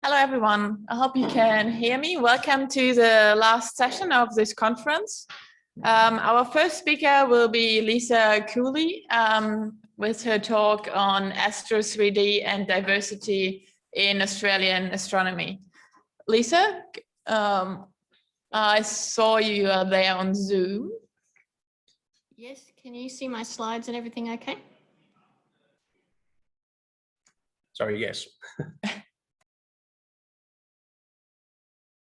Hello, everyone. I hope you can hear me. Welcome to the last session of this conference. Our first speaker will be Lisa Kewley with her talk on Astro 3D and diversity in Australian astronomy. Lisa, I saw you are there on Zoom. Yes, can you see my slides and everything okay? Sorry, yes.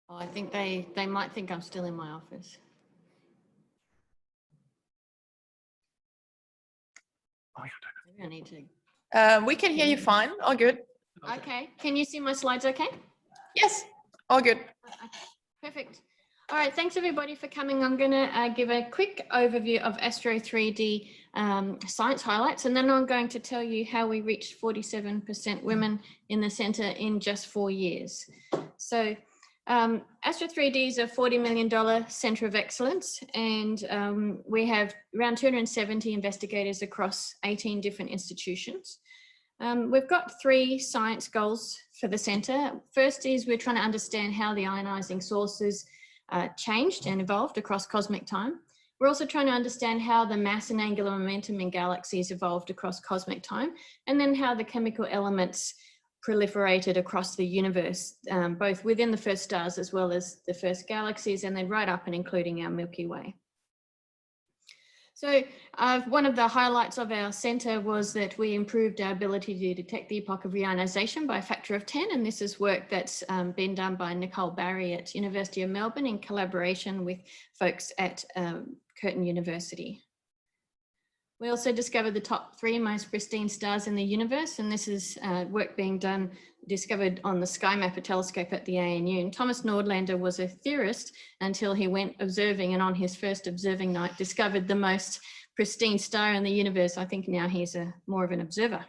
Oh, I think they might think I'm still in my office. Oh, yeah, I Maybe I need to. We can hear you fine. All good. Okay, can you see my slides okay? Yes, all good. Perfect. All right, thanks everybody for coming. I'm going to give a quick overview of Astro 3D science highlights, and then I'm going to tell you how we reached 47% women in the centre in just 4 years. So Astro 3D is a $40 million centre of excellence, and we have around 270 investigators across 18 different institutions. We've got 3 science goals for the centre. First is we're trying to understand how the ionising sources changed and evolved across cosmic time. We're also trying to understand how the mass and angular momentum in galaxies evolved across cosmic time, and then how the chemical elements proliferated across the universe, both within the first stars as well as the first galaxies, and then right up and including our Milky Way. So one of the highlights of our centre was that we improved our ability to detect the epoch of reionisation by a factor of 10, and this is work that's been done by Nicole Barry at University of Melbourne in collaboration with folks at Curtin University. We also discovered the top 3 most pristine stars in the universe, and this is work being discovered on the Sky Mapper telescope at the ANU. And Thomas Nordlander was a theorist until he went observing, and on his first observing night discovered the most pristine star in the universe. I think now he's more of an observer.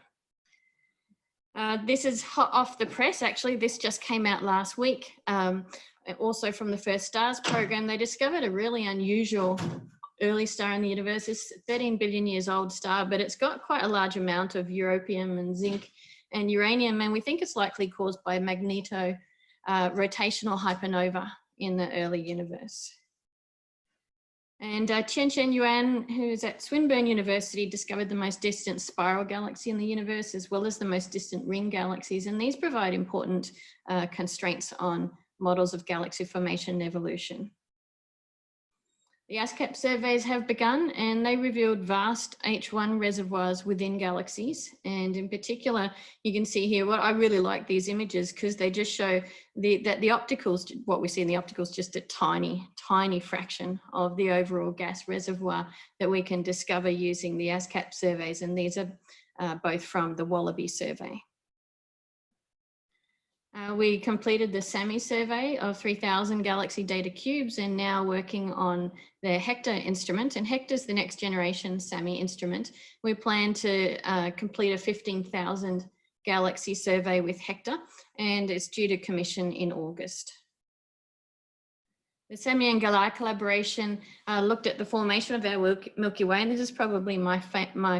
This is hot off the press, actually. This just came out last week. Also from the First Stars program, they discovered a really unusual early star in the universe. It's a 13 billion years old star, but it's got quite a large amount of europium and zinc and uranium, and we think it's likely caused by magneto rotational hypernova in the early universe. And Chen Yuan, who's at Swinburne University, discovered the most distant spiral galaxy in the universe, as well as the most distant ring galaxies, and these provide important constraints on models of galaxy formation and evolution. The ASCAP surveys have begun, and they revealed vast H1 reservoirs within galaxies. And in particular, you can see here, what I really like these images because they just show that the opticals, what we see in the opticals, just a tiny, tiny fraction of the overall gas reservoir that we can discover using the ASCAP surveys. And these are both from the Wallaby survey. We completed the SAMI survey of 3,000 galaxy data cubes and now working on the Hector instrument. And Hector is the next generation SAMI instrument. We plan to complete a 15,000 galaxy survey with Hector, and it's due to commission in August. The SAMI and Galai collaboration looked at the formation of our Milky Way, and this is probably my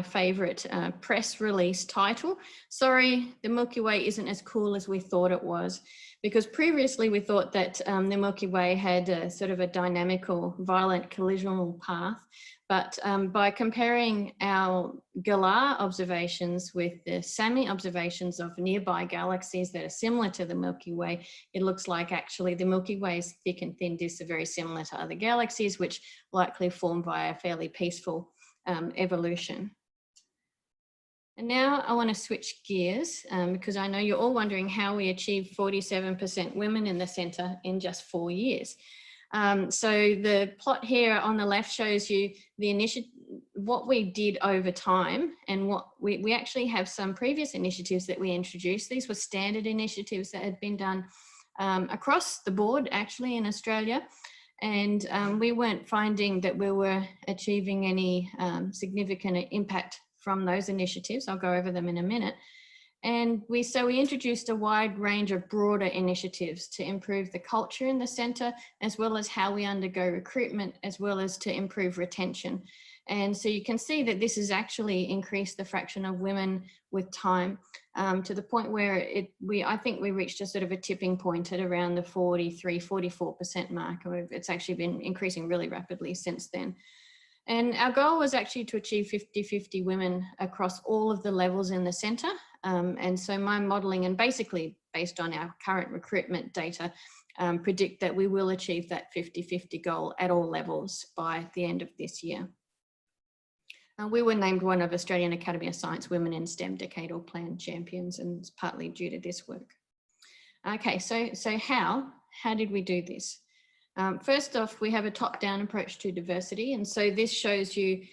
favorite press release title. Sorry, the Milky Way isn't as cool as we thought it was, because previously we thought that the Milky Way had a sort of a dynamical, violent collisional path. But by comparing our Galar observations with the SAMI observations of nearby galaxies that are similar to the Milky Way, it looks like actually the Milky Way's thick and thin disks are very similar to other galaxies, which likely formed via fairly peaceful evolution. And now I want to switch gears because I know you're all wondering how we achieved 47% women in the centre in just 4 years. So the plot here on the left shows you the initiative, what we did over time, and what we actually have some previous initiatives that we introduced. These were standard initiatives that had been done across the board actually in Australia. And we weren't finding that we were achieving any significant impact from those initiatives. I'll go over them in a minute. And so we introduced a wide range of broader initiatives to improve the culture in the centre, as well as how we undergo recruitment, as well as to improve retention. And so you can see that this has actually increased the fraction of women with time to the point where I think we reached a sort of a tipping point at around the 44% mark. It's actually been increasing really rapidly since then. And our goal was actually to achieve 50-50 women across all of the levels in the centre. And so my modelling, and basically based on our current recruitment data, predict that we will achieve that 50-50 goal at all levels by the end of this year. We were named one of Australian Academy of Science Women in STEM Decadal Plan champions, and it's partly due to this work. Okay, so how did we do this? First off, we have a top-down approach to diversity. And so this shows you,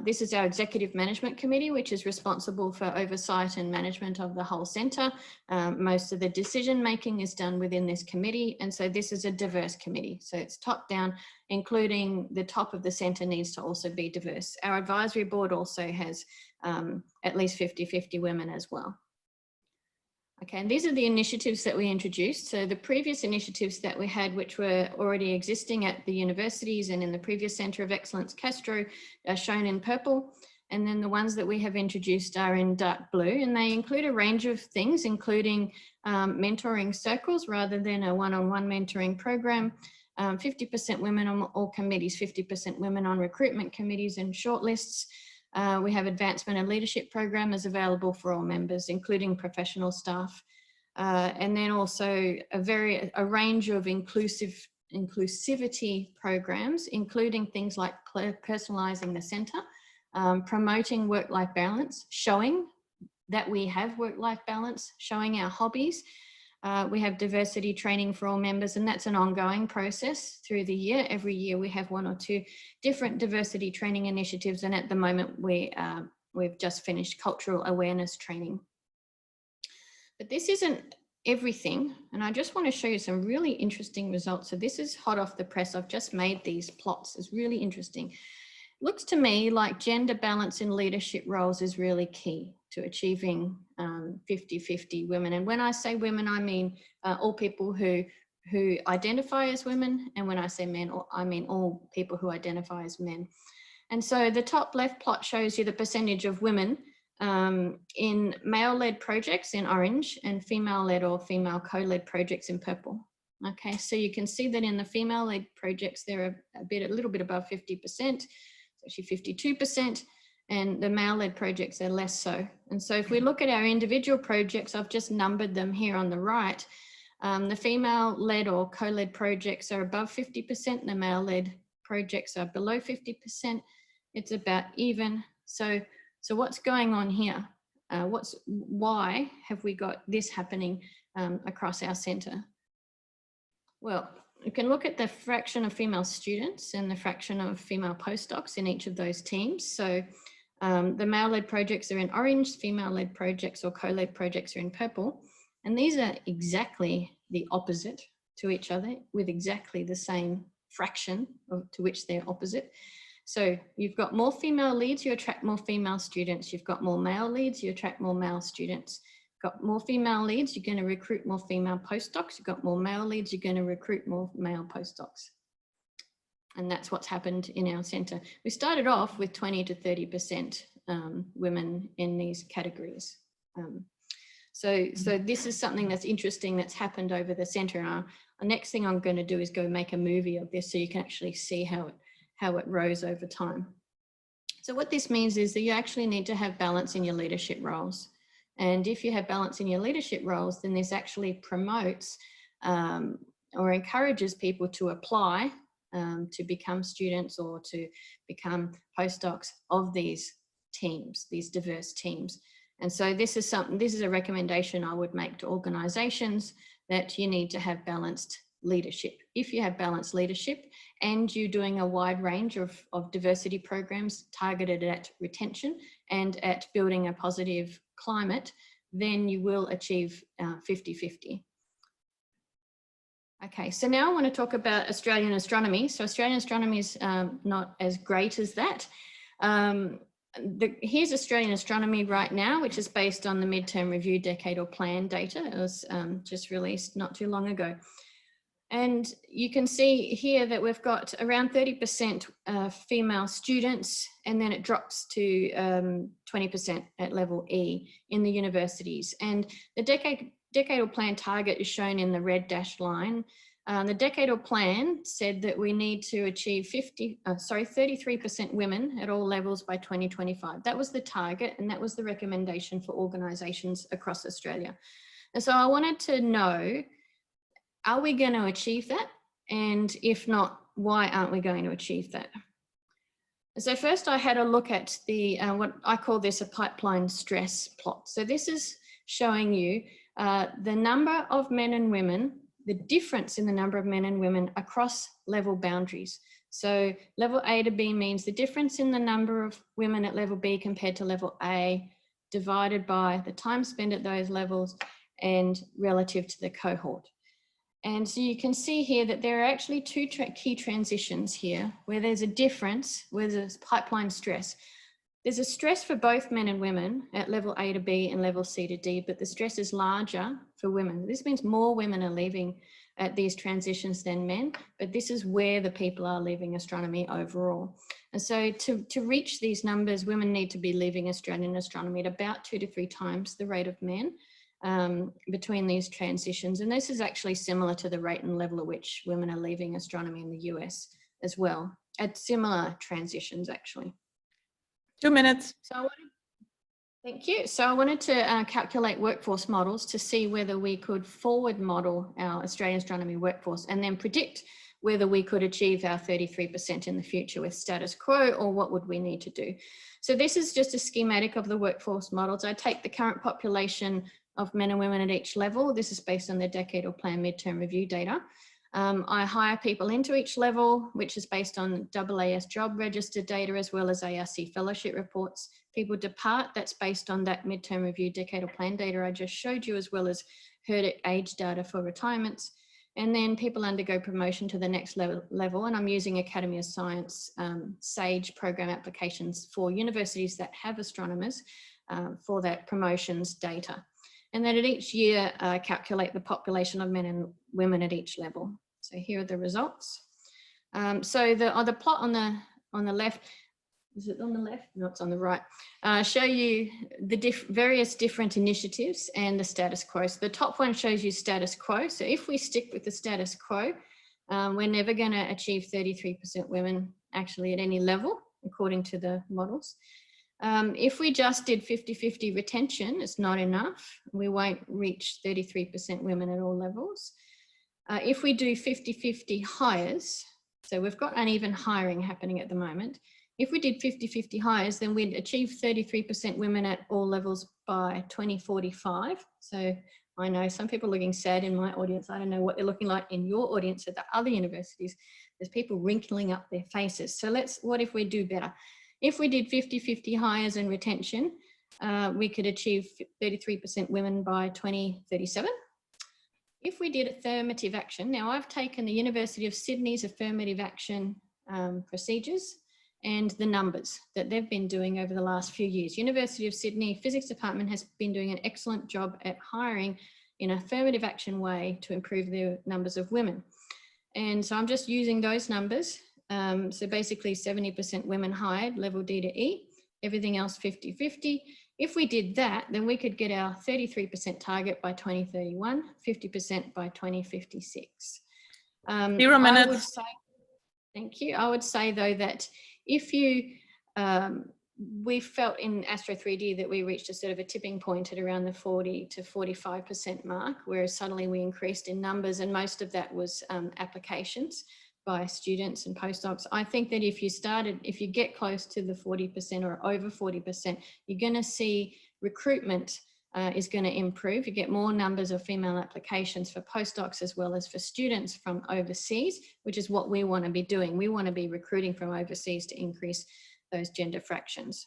this is our Executive Management Committee, which is responsible for oversight and management of the whole centre. Most of the decision-making is done within this committee. And so this is a diverse committee. So it's top-down, including the top of the centre needs to also be diverse. Our advisory board also has at least 50-50 women as well. Okay, and these are the initiatives that we introduced. So the previous initiatives that we had, which were already existing at the universities and in the previous Centre of Excellence, Castro, are shown in purple. And then the ones that we have introduced are in dark blue, and they include a range of things, including mentoring circles rather than a one-on-one mentoring program, 50% women on all committees, 50% women on recruitment committees and shortlists. We have advancement and leadership programs available for all members, including professional staff. And then also a range of inclusivity programs, including things like personalising the centre, promoting work-life balance, showing that we have work-life balance, showing our hobbies. We have diversity training for all members, and that's an ongoing process through the year. Every year we have one or two different diversity training initiatives, and at the moment we've just finished cultural awareness training. But this isn't everything, and I just want to show you some really interesting results. So this is hot off the press. I've just made these plots. It's really interesting. Looks to me like gender balance in leadership roles is really key to achieving 50-50 women. And when I say women, I mean all people who identify as women. And when I say men, I mean all people who identify as men. And so the top left plot shows you the percentage of women in male-led projects in orange and female-led or female co-led projects in purple. Okay, so you can see that in the female-led projects, they're a little bit above 50%. Actually 52%, and the male-led projects are less so. And so if we look at our individual projects, I've just numbered them here on the right. The female-led or co-led projects are above 50%, the male-led projects are below 50%. It's about even. So what's going on here? Why have we got this happening across our centre? Well, you can look at the fraction of female students and the fraction of female postdocs in each of those teams. So the male-led projects are in orange, female-led projects or co-led projects are in purple. And these are exactly the opposite to each other with exactly the same fraction to which they're opposite. So you've got more female leads, you attract more female students. You've got more male leads, you attract more male students. Got more female leads, you're going to recruit more female postdocs. You've got more male leads, you're going to recruit more male postdocs. And that's what's happened in our centre. We started off with 20 to 30% women in these categories. So this is something that's interesting that's happened over the centre. The next thing I'm going to do is go make a movie of this so you can actually see how it rose over time. So what this means is that you actually need to have balance in your leadership roles. And if you have balance in your leadership roles, then this actually promotes or encourages people to apply to become students or to become postdocs of these teams, these diverse teams. And so this is a recommendation I would make to organizations, that you need to have balanced leadership. If you have balanced leadership and you're doing a wide range of diversity programs targeted at retention and at building a positive climate, then you will achieve 50-50. Okay, so now I want to talk about Australian astronomy. So Australian astronomy is not as great as that. Here's Australian astronomy right now, which is based on the midterm review decadal plan data. It was just released not too long ago. And you can see here that we've got around 30% female students, and then it drops to 20% at level E in the universities. And the decadal plan target is shown in the red dashed line. The decadal plan said that we need to achieve 33% women at all levels by 2025. That was the target, and that was the recommendation for organisations across Australia. And so I wanted to know, are we going to achieve that? And if not, why aren't we going to achieve that? So first I had a look at the, what I call this a pipeline stress plot. So this is showing you the number of men and women, the difference in the number of men and women across level boundaries. So level A to B means the difference in the number of women at level B compared to level A divided by the time spent at those levels and relative to the cohort. And so you can see here that there are actually two key transitions here where there's a difference, where there's pipeline stress. There's a stress for both men and women at level A to B and level C to D, but the stress is larger for women. This means more women are leaving at these transitions than men, but this is where the people are leaving astronomy overall. And so to reach these numbers, women need to be leaving Australian astronomy at about 2 to 3 times the rate of men. Between these transitions. And this is actually similar to the rate and level at which women are leaving astronomy in the US as well, at similar transitions actually. 2 minutes. So thank you. So I wanted to calculate workforce models to see whether we could forward model our Australian astronomy workforce and then predict whether we could achieve our 33% in the future with status quo, or what would we need to do. So this is just a schematic of the workforce models. I take the current population of men and women at each level. This is based on the decadal plan midterm review data. I hire people into each level, which is based on AAS job register data as well as ARC fellowship reports. People depart, that's based on that midterm review decadal plan data I just showed you, as well as HERDIC age data for retirements. And then people undergo promotion to the next level, and I'm using Academy of Science SAGE program applications for universities that have astronomers for that promotions data. And then at each year, calculate the population of men and women at each level. So here are the results. So the plot on the left, is it on the left? No, it's on the right. Show you the various different initiatives and the status quo. So the top one shows you status quo. So if we stick with the status quo, we're never going to achieve 33% women actually at any level, according to the models. If we just did 50-50 retention, it's not enough. We won't reach 33% women at all levels. If we do 50-50 hires, so we've got uneven hiring happening at the moment. If we did 50-50 hires, then we'd achieve 33% women at all levels by 2045. So I know some people are looking sad in my audience. I don't know what they're looking like in your audience at the other universities. There's people wrinkling up their faces. So what if we do better? If we did 50-50 hires and retention, we could achieve 33% women by 2037. If we did affirmative action, now I've taken the University of Sydney's affirmative action procedures and the numbers that they've been doing over the last few years. University of Sydney Physics Department has been doing an excellent job at hiring in an affirmative action way to improve the numbers of women. And so I'm just using those numbers. So basically 70% women hired, level D to E, everything else 50-50. If we did that, then we could get our 33% target by 2031, 50% by 2056. 0 minutes. Thank you. I would say though that if you, we felt in Astro 3D that we reached a sort of a tipping point at around the 40 to 45% mark, whereas suddenly we increased in numbers, and most of that was applications by students and postdocs. I think that if you get close to the 40% or over 40%, you're going to see recruitment is going to improve. You get more numbers of female applications for postdocs as well as for students from overseas, which is what we want to be doing. We want to be recruiting from overseas to increase those gender fractions.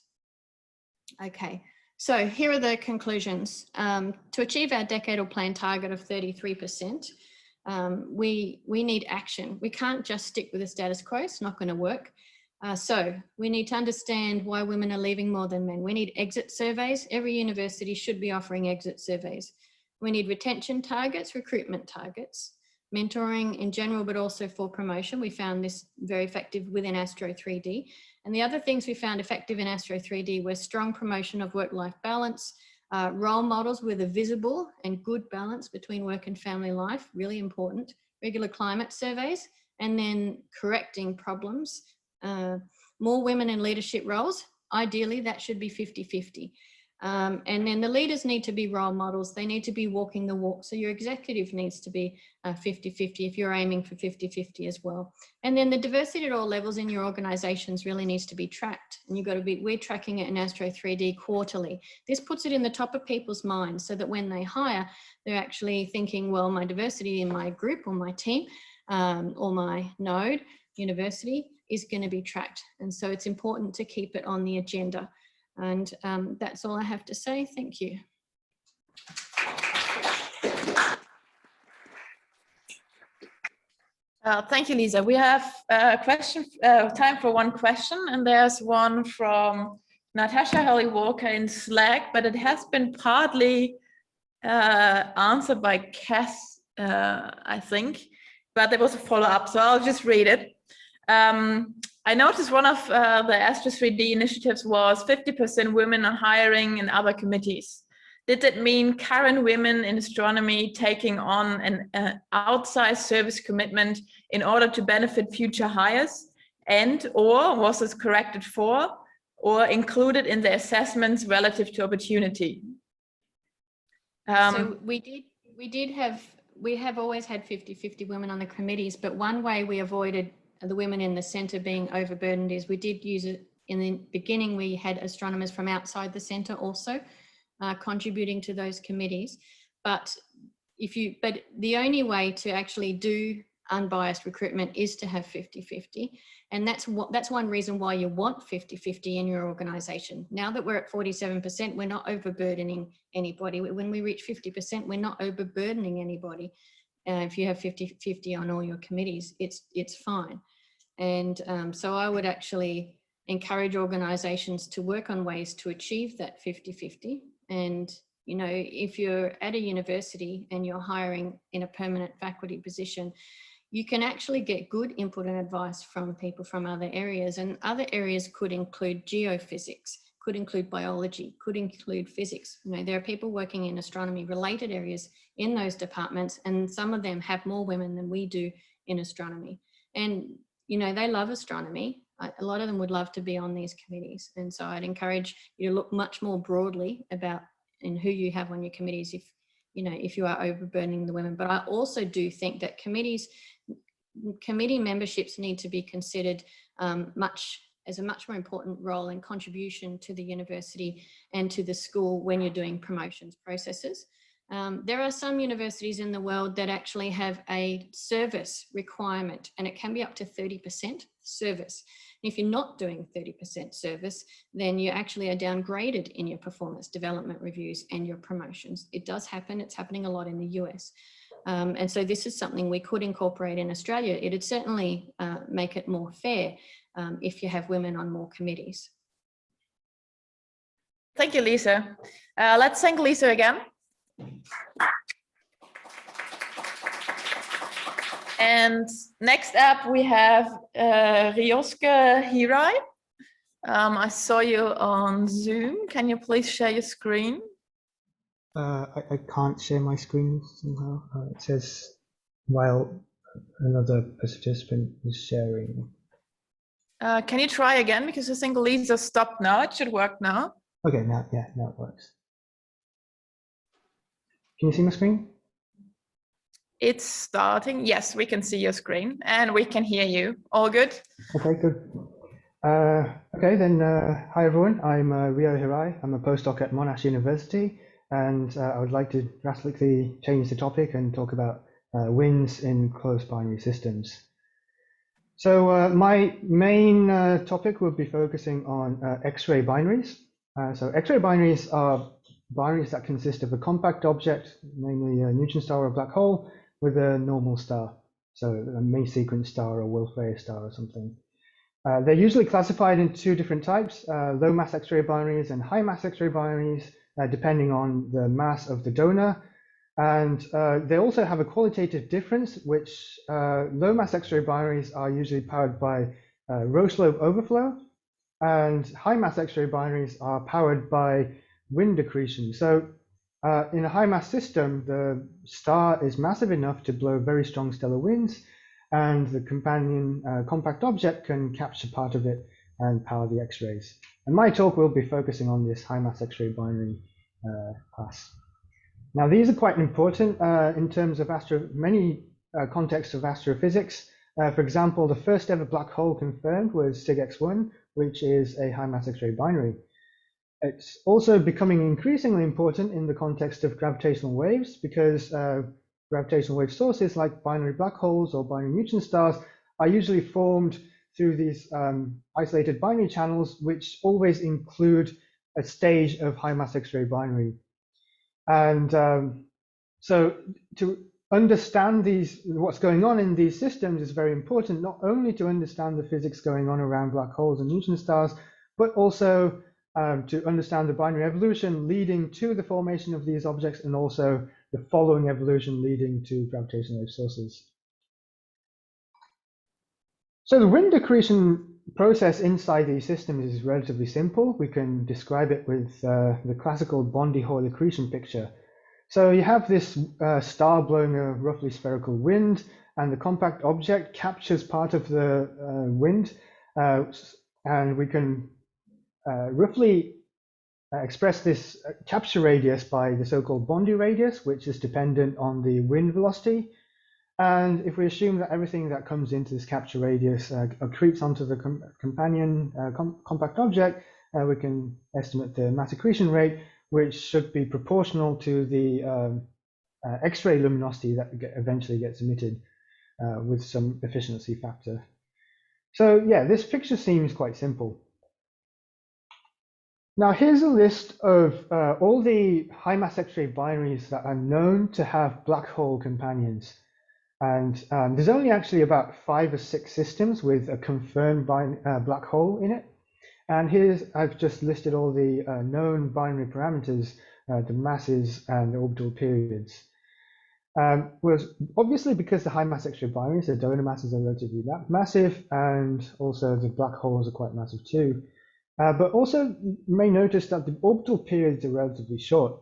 Okay, so here are the conclusions. To achieve our decadal plan target of 33%, we need action. We can't just stick with the status quo. It's not going to work. So we need to understand why women are leaving more than men. We need exit surveys. Every university should be offering exit surveys. We need retention targets, recruitment targets, mentoring in general, but also for promotion. We found this very effective within Astro 3D. And the other things we found effective in Astro 3D were strong promotion of work-life balance, role models with a visible and good balance between work and family life, really important, regular climate surveys, and then correcting problems. More women in leadership roles, ideally that should be 50-50. And then the leaders need to be role models. They need to be walking the walk. So your executive needs to be 50-50 if you're aiming for 50-50 as well. And then the diversity at all levels in your organizations really needs to be tracked. And you've got to be, we're tracking it in Astro 3D quarterly. This puts it in the top of people's minds so that when they hire, they're actually thinking, well, my diversity in my group or my team or my node university is going to be tracked. And so it's important to keep it on the agenda. And that's all I have to say. Thank you. Thank you, Lisa. We have a question, time for one question, and there's one from Natasha Holly-Walker in Slack, but it has been partly answered by Cass, I think, but there was a follow-up, so I'll just read it. I noticed one of the Astro 3D initiatives was 50% women on hiring in other committees. Did that mean current women in astronomy taking on an outsized service commitment in order to benefit future hires, and or was this corrected for or included in the assessments relative to opportunity? So we have always had 50-50 women on the committees, but one way we avoided the women in the centre being overburdened is we did use it in the beginning. We had astronomers from outside the centre also contributing to those committees. But the only way to actually do unbiased recruitment is to have 50-50. And that's one reason why you want 50-50 in your organisation. Now that we're at 47%, we're not overburdening anybody. When we reach 50%, we're not overburdening anybody. If you have 50-50 on all your committees, it's fine. And so I would actually encourage organisations to work on ways to achieve that 50-50. And, you know, if you're at a university and you're hiring in a permanent faculty position, you can actually get good input and advice from people from other areas. And other areas could include geophysics, could include biology, could include physics. You know, there are people working in astronomy related areas in those departments, and some of them have more women than we do in astronomy. And, you know, they love astronomy. A lot of them would love to be on these committees. And so I'd encourage you to look much more broadly about and who you have on your committees if you are overburdening the women. But I also do think that committee memberships need to be considered as a much more important role and contribution to the university and to the school when you're doing promotions processes. There are some universities in the world that actually have a service requirement, and it can be up to 30% service. And if you're not doing 30% service, then you actually are downgraded in your performance development reviews and your promotions. It does happen. It's happening a lot in the US. And so this is something we could incorporate in Australia. It'd certainly make it more fair if you have women on more committees. Thank you, Lisa. Let's thank Lisa again. And next up we have Ryosuke Hirai. I saw you on Zoom. Can you please share your screen? I can't share my screen somehow. It says while another participant is sharing. Can you try again? Because I think Lisa stopped now. It should work now. Okay, now it works. Can you see my screen? It's starting. Yes, we can see your screen and we can hear you. All good? Okay, good. Okay, then hi everyone. I'm Ryo Hirai. I'm a postdoc at Monash University, and I would like to drastically change the topic and talk about winds in closed binary systems. So my main topic will be focusing on X-ray binaries. So X-ray binaries are binaries that consist of a compact object, namely a neutron star or a black hole, with a normal star, so a main sequence star or Wolf-Rayet star or something. They're usually classified in two different types, low mass X-ray binaries and high mass X-ray binaries, depending on the mass of the donor. And they also have a qualitative difference, which low mass X-ray binaries are usually powered by Ryosuke overflow, and high mass X-ray binaries are powered by wind accretion. So in a high mass system, the star is massive enough to blow very strong stellar winds, and the companion compact object can capture part of it and power the X-rays. And my talk will be focusing on this high mass X-ray binary class. Now, these are quite important in terms of many contexts of astrophysics. For example, the first ever black hole confirmed was SIG-X1, which is a high mass X-ray binary. It's also becoming increasingly important in the context of gravitational waves, because gravitational wave sources like binary black holes or binary neutron stars are usually formed through these isolated binary channels, which always include a stage of high mass X-ray binary. And so to understand what's going on in these systems is very important, not only to understand the physics going on around black holes and neutron stars, but also to understand the binary evolution leading to the formation of these objects, and also the following evolution leading to gravitational wave sources. So the wind accretion process inside these systems is relatively simple. We can describe it with the classical Bondi-Hoyle accretion picture. So you have this star blowing a roughly spherical wind, and the compact object captures part of the wind, and we can roughly express this capture radius by the so-called Bondi radius, which is dependent on the wind velocity. And if we assume that everything that comes into this capture radius accretes onto the companion compact object, we can estimate the mass accretion rate, which should be proportional to the X-ray luminosity that eventually gets emitted with some efficiency factor. So yeah, this picture seems quite simple. Now here's a list of all the high mass X-ray binaries that are known to have black hole companions. And there's only actually about 5 or 6 systems with a confirmed black hole in it. And I've just listed all the known binary parameters, the masses and the orbital periods. Whereas obviously, because the high mass X-ray binaries, the donor masses are relatively massive, and also the black holes are quite massive too. But also you may notice that the orbital periods are relatively short.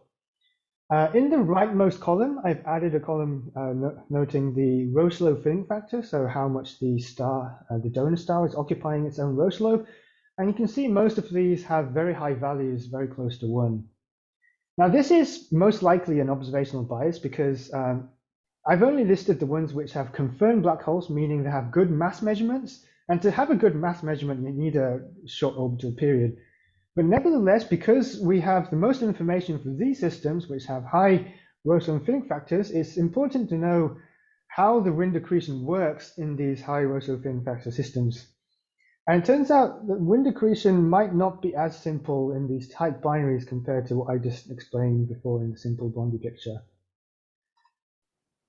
In the rightmost column, I've added a column noting the Ryosuke filling factor, so how much the star, the donor star, is occupying its own Ryosuke. And you can see most of these have very high values, very close to 1. Now, this is most likely an observational bias, because I've only listed the ones which have confirmed black holes, meaning they have good mass measurements. And to have a good mass measurement, you need a short orbital period. But nevertheless, because we have the most information for these systems, which have high Ryosuke filling factors, it's important to know how the wind accretion works in these high Ryosuke filling factor systems. And it turns out that wind accretion might not be as simple in these tight binaries compared to what I just explained before in the simple Bondi picture.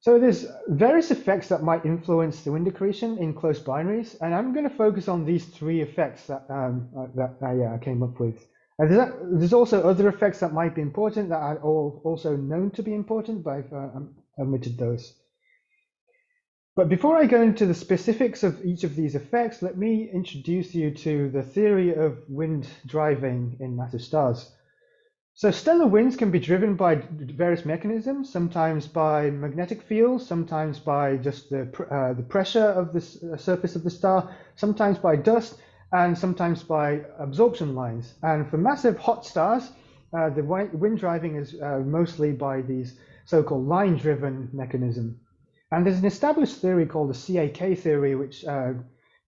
So there's various effects that might influence the wind accretion in close binaries, and I'm going to focus on these 3 effects that I came up with. There's also other effects that might be important that are also known to be important, but I've omitted those. But before I go into the specifics of each of these effects, let me introduce you to the theory of wind driving in massive stars. So stellar winds can be driven by various mechanisms, sometimes by magnetic fields, sometimes by just the pressure of the surface of the star, sometimes by dust, and sometimes by absorption lines. And for massive hot stars, the wind driving is mostly by these so-called line-driven mechanism. And there's an established theory called the CAK theory, which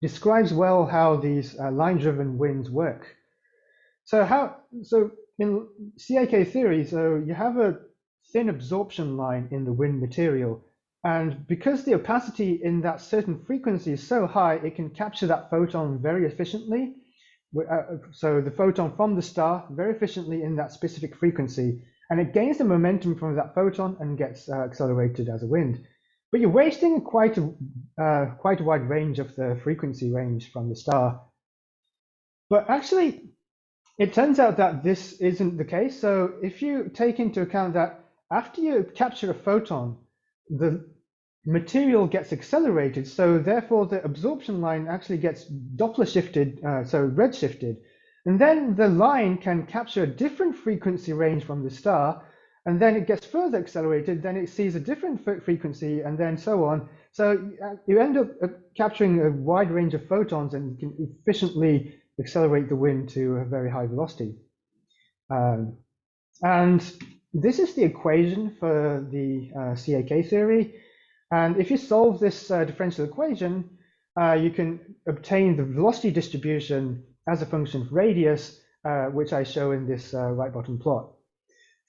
describes well how these line-driven winds work. So in CAK theory, so you have a thin absorption line in the wind material, and because the opacity in that certain frequency is so high, it can capture that photon very efficiently. So the photon from the star very efficiently in that specific frequency, and it gains the momentum from that photon and gets accelerated as a wind. But you're wasting quite a wide range of the frequency range from the star. But actually, it turns out that this isn't the case. So if you take into account that after you capture a photon, the material gets accelerated, so therefore the absorption line actually gets Doppler shifted, so redshifted, and then the line can capture a different frequency range from the star, and then it gets further accelerated, then it sees a different frequency, and then so on. So you end up capturing a wide range of photons and can efficiently accelerate the wind to a very high velocity. And this is the equation for the CAK theory. And if you solve this differential equation, you can obtain the velocity distribution as a function of radius, which I show in this right bottom plot.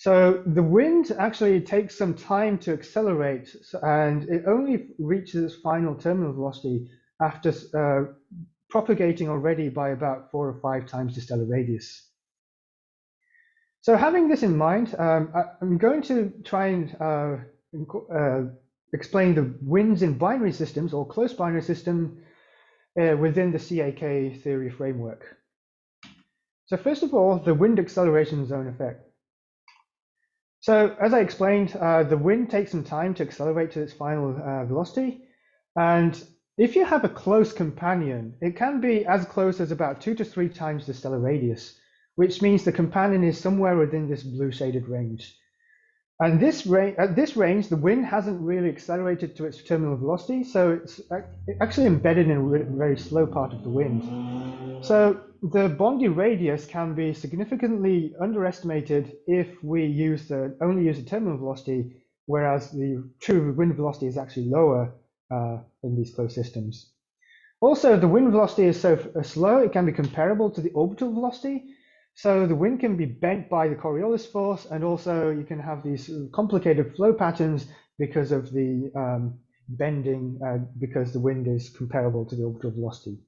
So the wind actually takes some time to accelerate, and it only reaches its final terminal velocity after propagating already by about 4 or 5 times the stellar radius. So having this in mind, I'm going to try and explain the winds in binary systems or close binary system within the CAK theory framework. So first of all, the wind acceleration zone effect. So as I explained, the wind takes some time to accelerate to its final velocity. And if you have a close companion, it can be as close as about 2 to 3 times the stellar radius, which means the companion is somewhere within this blue shaded range. And at this range, the wind hasn't really accelerated to its terminal velocity, so it's actually embedded in a very slow part of the wind. So the Bondi radius can be significantly underestimated if we only use the terminal velocity, whereas the true wind velocity is actually lower in these closed systems. Also, the wind velocity is so slow, it can be comparable to the orbital velocity. So the wind can be bent by the Coriolis force, and also you can have these complicated flow patterns because of the bending, because the wind is comparable to the orbital velocity.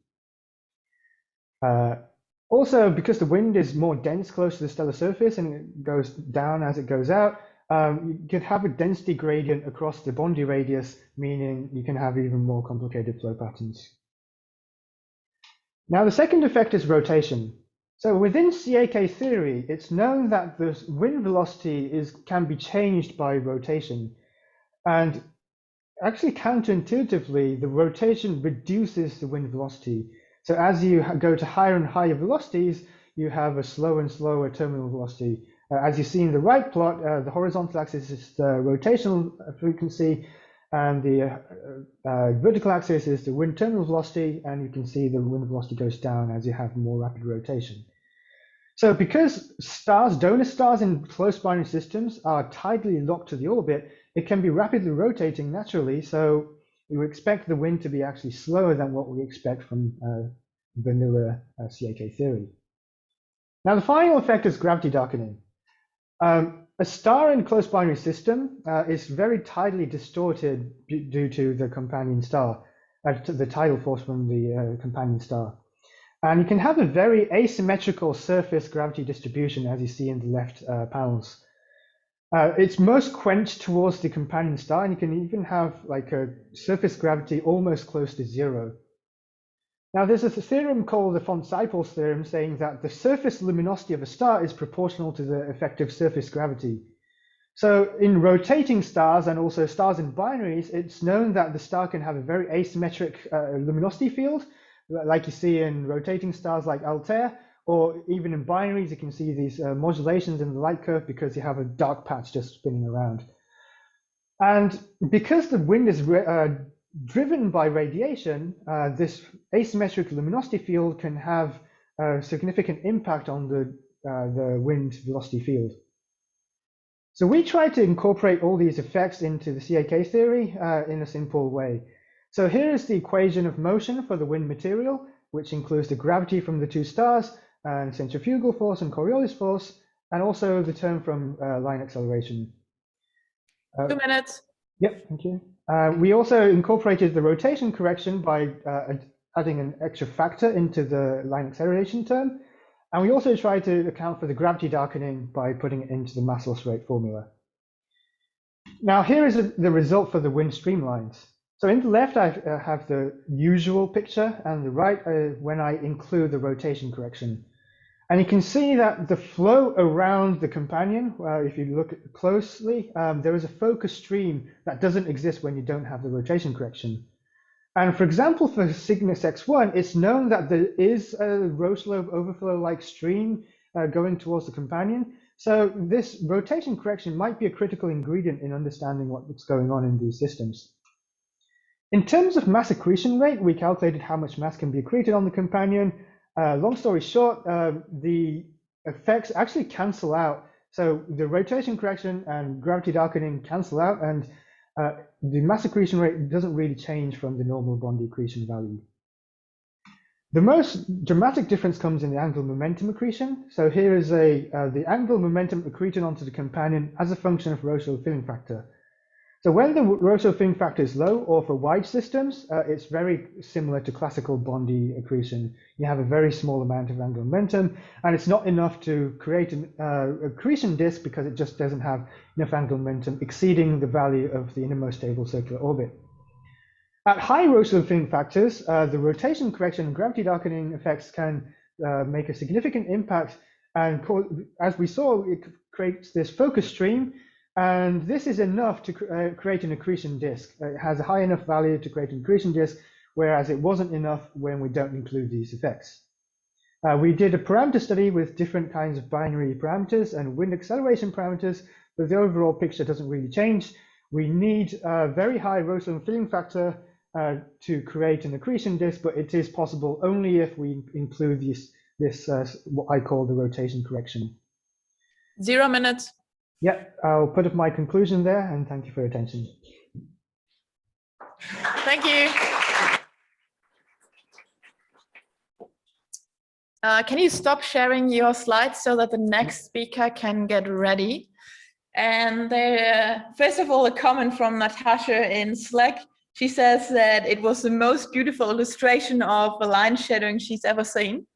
Also, because the wind is more dense close to the stellar surface and it goes down as it goes out, you can have a density gradient across the Bondi radius, meaning you can have even more complicated flow patterns. Now, the second effect is rotation. So within CAK theory, it's known that the wind velocity can be changed by rotation. And actually counterintuitively, the rotation reduces the wind velocity. So as you go to higher and higher velocities, you have a slower and slower terminal velocity. As you see in the right plot, the horizontal axis is the rotational frequency, and the vertical axis is the wind terminal velocity, and you can see the wind velocity goes down as you have more rapid rotation. So because donor stars in close binary systems are tidally locked to the orbit, it can be rapidly rotating naturally, so we expect the wind to be actually slower than what we expect from vanilla CAK theory. Now, the final effect is gravity darkening. A star in a close binary system is very tidally distorted due to the companion star, the tidal force from the companion star. And you can have a very asymmetrical surface gravity distribution, as you see in the left panels. It's most quenched towards the companion star, and you can even have like a surface gravity almost close to 0. Now, there's a theorem called the von Siepel's theorem saying that the surface luminosity of a star is proportional to the effective surface gravity. So in rotating stars and also stars in binaries, it's known that the star can have a very asymmetric luminosity field, like you see in rotating stars like Altair, or even in binaries, you can see these modulations in the light curve because you have a dark patch just spinning around. And because the wind is driven by radiation, this asymmetric luminosity field can have a significant impact on the wind velocity field. So we try to incorporate all these effects into the CAK theory in a simple way. So here is the equation of motion for the wind material, which includes the gravity from the 2 stars and centrifugal force and Coriolis force, and also the term from line acceleration. 2 minutes. Yep, thank you. We also incorporated the rotation correction by adding an extra factor into the line acceleration term. And we also tried to account for the gravity darkening by putting it into the mass loss rate formula. Now, here is the result for the wind streamlines. So in the left, I have the usual picture, and the right when I include the rotation correction. And you can see that the flow around the companion, if you look closely, there is a focus stream that doesn't exist when you don't have the rotation correction. And for example, for Cygnus X1, it's known that there is a rose lobe overflow-like stream going towards the companion. So this rotation correction might be a critical ingredient in understanding what's going on in these systems. In terms of mass accretion rate, we calculated how much mass can be accreted on the companion. Long story short, the effects actually cancel out. So the rotation correction and gravity darkening cancel out, and the mass accretion rate doesn't really change from the normal Bondi accretion value. The most dramatic difference comes in the angular momentum accretion. So here is the angular momentum accreted onto the companion as a function of Ryosuke filling factor. So when the Ryosuke filling factor is low, or for wide systems, it's very similar to classical Bondi accretion. You have a very small amount of angular momentum, and it's not enough to create an accretion disk because it just doesn't have enough angular momentum exceeding the value of the innermost stable circular orbit. At high Ryosuke filling factors, the rotation correction and gravity darkening effects can make a significant impact, and as we saw, it creates this focus stream. And this is enough to create an accretion disk. It has a high enough value to create an accretion disk, whereas it wasn't enough when we don't include these effects. We did a parameter study with different kinds of binary parameters and wind acceleration parameters, but the overall picture doesn't really change. We need a very high Ryosuke filling factor to create an accretion disk, but it is possible only if we include this what I call the rotation correction. 0 minutes. Yeah, I'll put up my conclusion there, and thank you for your attention. Thank you. Can you stop sharing your slides so that the next speaker can get ready? And first of all, a comment from Natasha in Slack. She says that it was the most beautiful illustration of the line shadowing she's ever seen.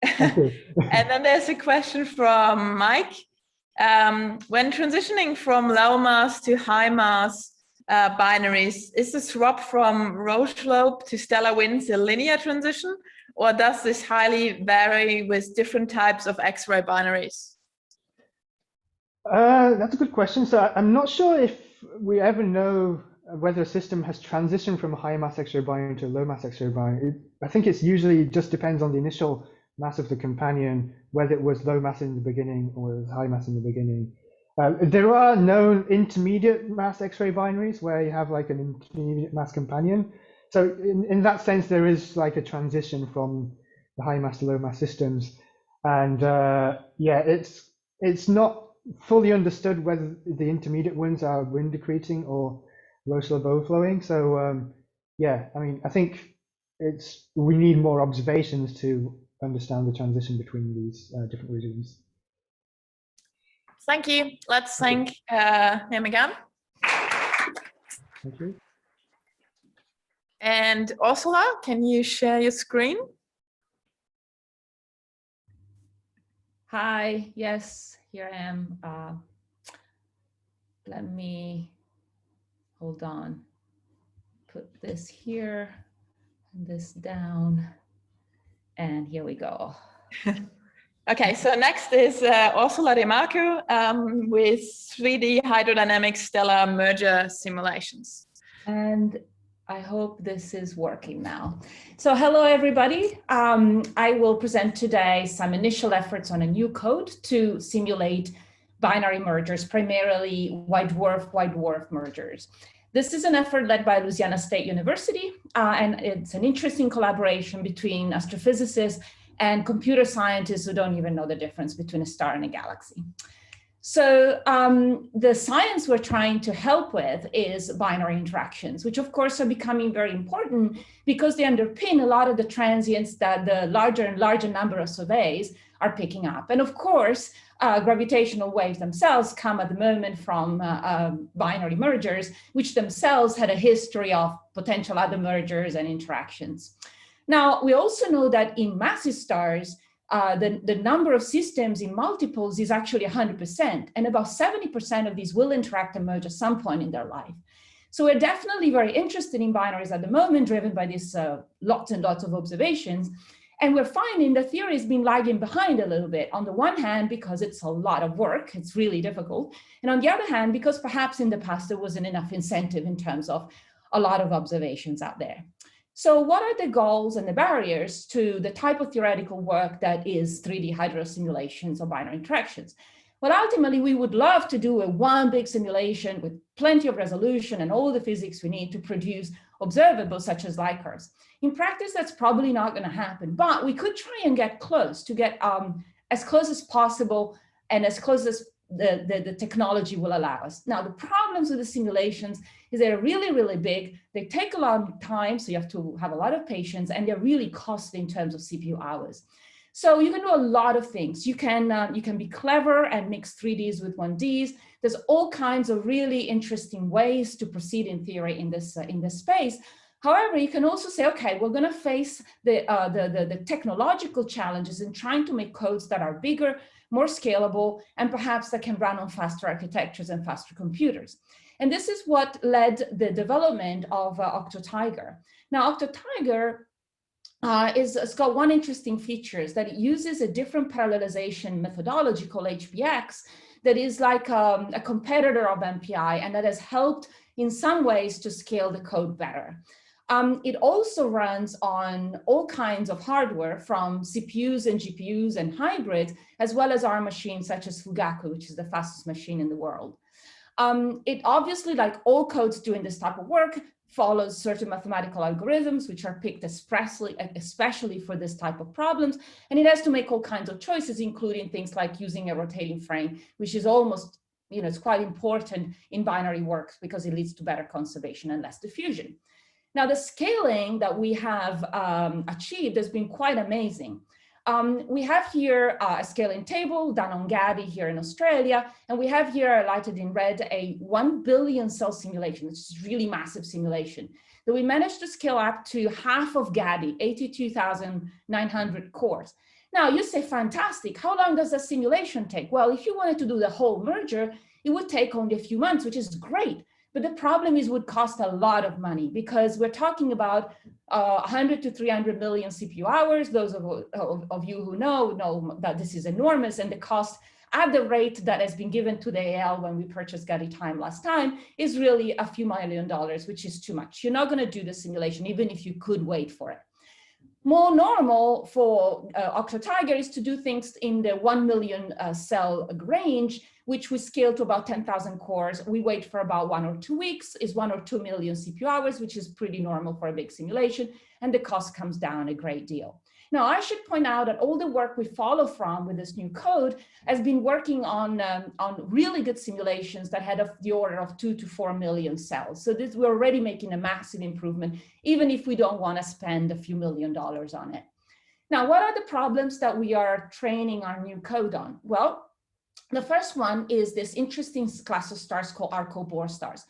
And then there's a question from Mike. When transitioning from low mass to high mass binaries, is the swap from rose lobe to stellar winds a linear transition, or does this highly vary with different types of X-ray binaries? That's a good question. So I'm not sure if we ever know whether a system has transitioned from a high mass X-ray binary to a low mass X-ray binary. I think it's usually just depends on the initial mass of the companion, whether it was low mass in the beginning or it was high mass in the beginning. There are known intermediate mass X-ray binaries where you have like an intermediate mass companion. So in that sense, there is like a transition from the high mass to low mass systems. And yeah, it's not fully understood whether the intermediate ones are wind accreting or rose lobe overflowing. So yeah, I mean, I think we need more observations to understand the transition between these different regimes. Thank you. Let's thank him again. Thank you. And Orsola, can you share your screen? Hi, yes, here I am. Let me, hold on, put this here, and this down, and here we go. Okay, so next is Orsola De Marco with 3D hydrodynamic stellar merger simulations. And I hope this is working now. So hello, everybody. I will present today some initial efforts on a new code to simulate binary mergers, primarily white dwarf mergers. This is an effort led by Louisiana State University, and it's an interesting collaboration between astrophysicists and computer scientists who don't even know the difference between a star and a galaxy. So the science we're trying to help with is binary interactions, which of course are becoming very important because they underpin a lot of the transients that the larger and larger number of surveys are picking up. And of course, gravitational waves themselves come at the moment from binary mergers, which themselves had a history of potential other mergers and interactions. Now, we also know that in massive stars, the number of systems in multiples is actually 100%, and about 70% of these will interact and merge at some point in their life. So we're definitely very interested in binaries at the moment, driven by these lots and lots of observations. And we're finding the theory has been lagging behind a little bit. On the one hand, because it's a lot of work, it's really difficult. And on the other hand, because perhaps in the past there wasn't enough incentive in terms of a lot of observations out there. So what are the goals and the barriers to the type of theoretical work that is 3D hydro simulations or binary interactions? Well, ultimately, we would love to do one big simulation with plenty of resolution and all the physics we need to produce observables such as lightcurves. In practice, that's probably not going to happen, but we could try and get close to get as close as possible and as close as the technology will allow us. Now, the problems with the simulations is they're really, really big. They take a lot of time, so you have to have a lot of patience, and they're really costly in terms of CPU hours. So you can do a lot of things. You can be clever and mix 3Ds with 1Ds. There's all kinds of really interesting ways to proceed in theory in this space. However, you can also say, okay, we're going to face the technological challenges in trying to make codes that are bigger, more scalable, and perhaps that can run on faster architectures and faster computers. And this is what led the development of Octo-Tiger. Now, Octo-Tiger it's got one interesting feature, is that it uses a different parallelization methodology called HBX that is like a competitor of MPI, and that has helped in some ways to scale the code better. It also runs on all kinds of hardware, from CPUs and GPUs and hybrids, as well as our machines such as Fugaku, which is the fastest machine in the world. It obviously, like all codes doing this type of work, follows certain mathematical algorithms, which are picked especially for this type of problems. And it has to make all kinds of choices, including things like using a rotating frame, which is almost, it's quite important in binary works because it leads to better conservation and less diffusion. Now, the scaling that we have achieved has been quite amazing. We have here a scaling table done on Gaudi here in Australia, and we have here highlighted in red a 1 billion cell simulation, which is really massive simulation, that we managed to scale up to half of Gaudi, 82,900 cores. Now, you say, fantastic, how long does that simulation take? Well, if you wanted to do the whole merger, it would take only a few months, which is great. But the problem is it would cost a lot of money, because we're talking about 100 to 300 million CPU hours. Those of you who know that this is enormous, and the cost at the rate that has been given to the AL when we purchased Gaudi time last time is really a few $1 million, which is too much. You're not going to do the simulation, even if you could wait for it. More normal for Octo-Tiger is to do things in the 1 million cell range, which we scale to about 10,000 cores. We wait for about 1 or 2 weeks, is 1 or 2 million CPU hours, which is pretty normal for a big simulation, and the cost comes down a great deal. Now, I should point out that all the work we follow from with this new code has been working on really good simulations that had the order of 2 to 4 million cells. So we're already making a massive improvement, even if we don't want to spend a few $1 million on it. Now, what are the problems that we are training our new code on? Well, the first one is this interesting class of stars called Arco-Bohr stars.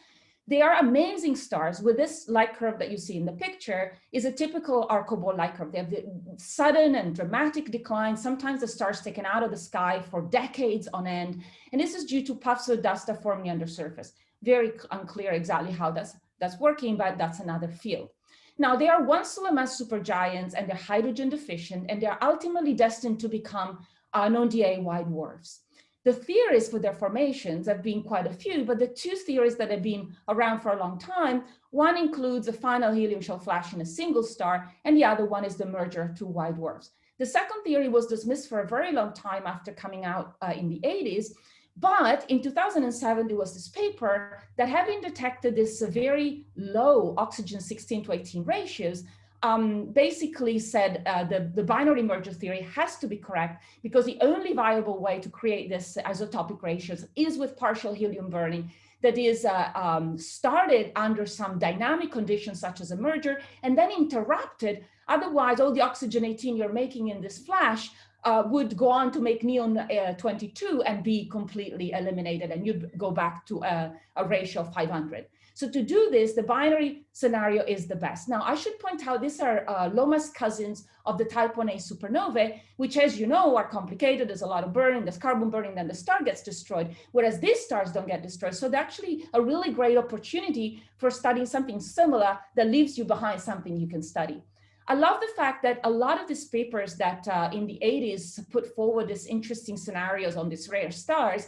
They are amazing stars. With this light curve that you see in the picture is a typical Arco-Bohr light curve. They have the sudden and dramatic decline. Sometimes the stars taken out of the sky for decades on end. And this is due to puffs of dust that form the undersurface. Very unclear exactly how that's working, but that's another field. Now, they are 1 solar mass supergiants, and they're hydrogen deficient, and they're ultimately destined to become non-DA white dwarfs. The theories for their formations have been quite a few, but the 2 theories that have been around for a long time, one includes a final helium shell flash in a single star, and the other one is the merger of 2 white dwarfs. The second theory was dismissed for a very long time after coming out in the 80s, but in 2007, there was this paper that having detected this very low oxygen 16 to 18 ratios, basically said the binary merger theory has to be correct, because the only viable way to create this isotopic ratios is with partial helium burning that is started under some dynamic conditions such as a merger and then interrupted. Otherwise, all the oxygen 18 you're making in this flash would go on to make neon 22 and be completely eliminated, and you'd go back to a ratio of 500. So to do this, the binary scenario is the best. Now, I should point out these are low-mass cousins of the type 1a supernovae, which, as you know, are complicated. There's a lot of burning, there's carbon burning, then the star gets destroyed, whereas these stars don't get destroyed. So they're actually a really great opportunity for studying something similar that leaves you behind something you can study. I love the fact that a lot of these papers that in the 80s put forward these interesting scenarios on these rare stars,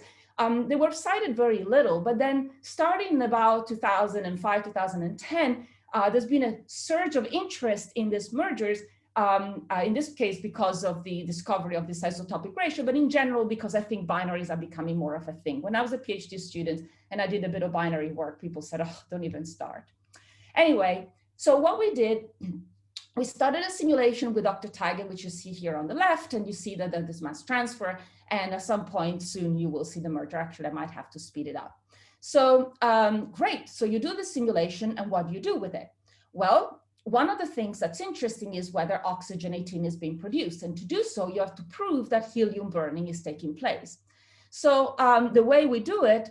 they were cited very little, but then starting in about 2005, 2010, there's been a surge of interest in these mergers, in this case because of the discovery of this isotopic ratio, but in general because I think binaries are becoming more of a thing. When I was a PhD student and I did a bit of binary work, people said, oh, don't even start. Anyway, so what we did, we started a simulation with Octo-Tiger, which you see here on the left, and you see that there's mass transfer, and at some point soon you will see the merger. Actually, I might have to speed it up. So great, so you do the simulation, and what do you do with it? Well, one of the things that's interesting is whether oxygen 18 is being produced, and to do so, you have to prove that helium burning is taking place. So the way we do it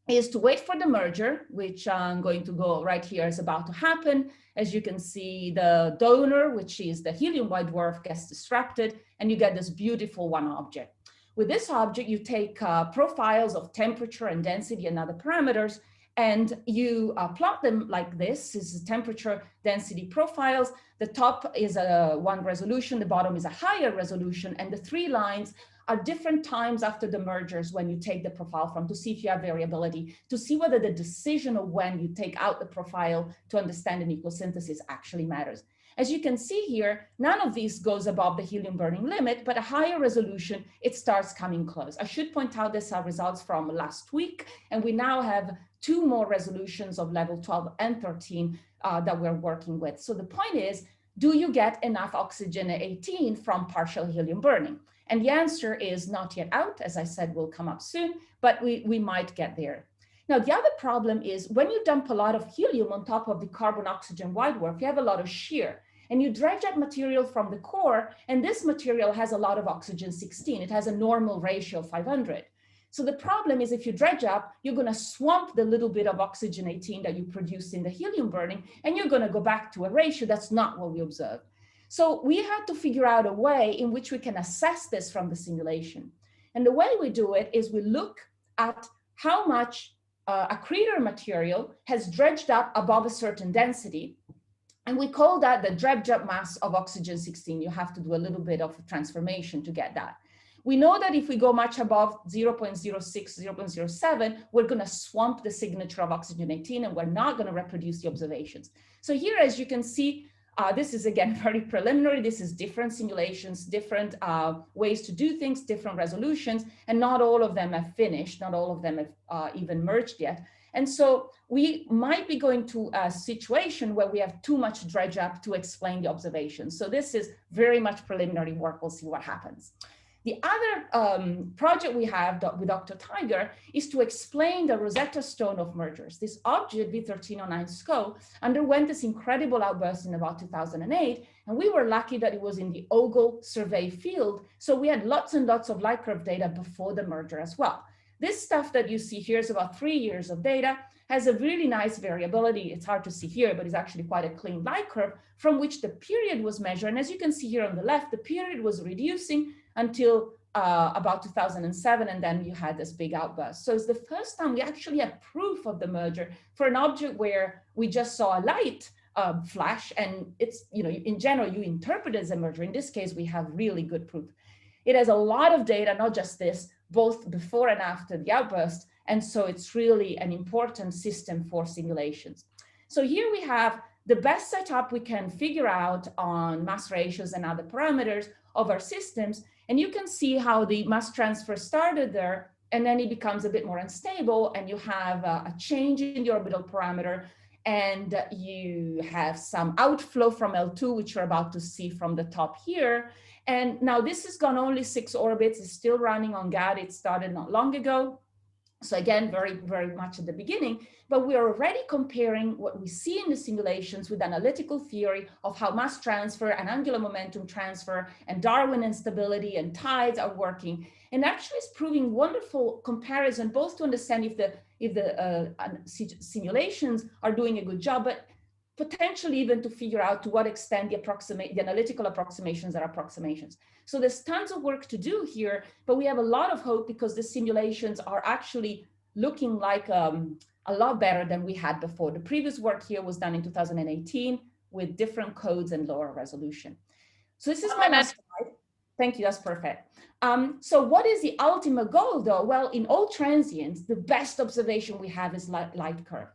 is to wait for the merger, which I'm going to go right here is about to happen. As you can see, the donor, which is the helium white dwarf, gets disrupted, and you get this beautiful one object. With this object, you take profiles of temperature and density and other parameters, and you plot them like this. This is temperature density profiles. The top is a 1 resolution, the bottom is a higher resolution, and the 3 lines are different times after the mergers when you take the profile from, to see if you have variability, to see whether the decision of when you take out the profile to understand the nucleosynthesis actually matters. As you can see here, none of these goes above the helium burning limit, but a higher resolution, it starts coming close. I should point out these are results from last week, and we now have 2 more resolutions of level 12 and 13 that we're working with. So the point is, do you get enough oxygen 18 from partial helium burning? And the answer is not yet out. As I said, will come up soon, but we might get there. Now, the other problem is when you dump a lot of helium on top of the carbon-oxygen white dwarf, you have a lot of shear, and you dredge up material from the core, and this material has a lot of oxygen 16. It has a normal ratio of 500. So the problem is if you dredge up, you're going to swamp the little bit of oxygen 18 that you produce in the helium burning, and you're going to go back to a ratio that's not what we observed. So we had to figure out a way in which we can assess this from the simulation. And the way we do it is we look at how much accretor material has dredged up above a certain density. And we call that the dredge up mass of oxygen 16. You have to do a little bit of transformation to get that. We know that if we go much above 0.06, 0.07, we're going to swamp the signature of oxygen 18, and we're not going to reproduce the observations. So here, as you can see, this is again very preliminary. This is different simulations, different ways to do things, different resolutions, and not all of them have finished. Not all of them have even merged yet. And so we might be going to a situation where we have too much dredge up to explain the observations. So this is very much preliminary work. We'll see what happens. The other project we have with Octo-Tiger is to explain the Rosetta Stone of mergers. This object, V1309 Sco, underwent this incredible outburst in about 2008, and we were lucky that it was in the OGLE survey field, so we had lots and lots of light curve data before the merger as well. This stuff that you see here is about 3 years of data, has a really nice variability. It's hard to see here, but it's actually quite a clean light curve from which the period was measured. And as you can see here on the left, the period was reducing until about 2007, and then you had this big outburst. So it's the first time we actually have proof of the merger for an object where we just saw a light flash, and it's, you know, in general, you interpret it as a merger. In this case, we have really good proof. It has a lot of data, not just this, both before and after the outburst, and so it's really an important system for simulations. So here we have the best setup we can figure out on mass ratios and other parameters of our systems. And you can see how the mass transfer started there, and then it becomes a bit more unstable, and you have a change in the orbital parameter, and you have some outflow from L2, which you're about to see from the top here. And now this has gone only 6 orbits, it's still running on GAD, it started not long ago. So again, very, very much at the beginning, but we are already comparing what we see in the simulations with analytical theory of how mass transfer and angular momentum transfer and Darwin instability and tides are working. And actually it's proving wonderful comparison, both to understand if the simulations are doing a good job, but potentially even to figure out to what extent the analytical approximations are approximations. So there's tons of work to do here, but we have a lot of hope because the simulations are actually looking like a lot better than we had before. The previous work here was done in 2018. with different codes and lower resolution. So this is my last slide. Thank you, that's perfect. So what is the ultimate goal though? Well, in all transients, the best observation we have is light curve.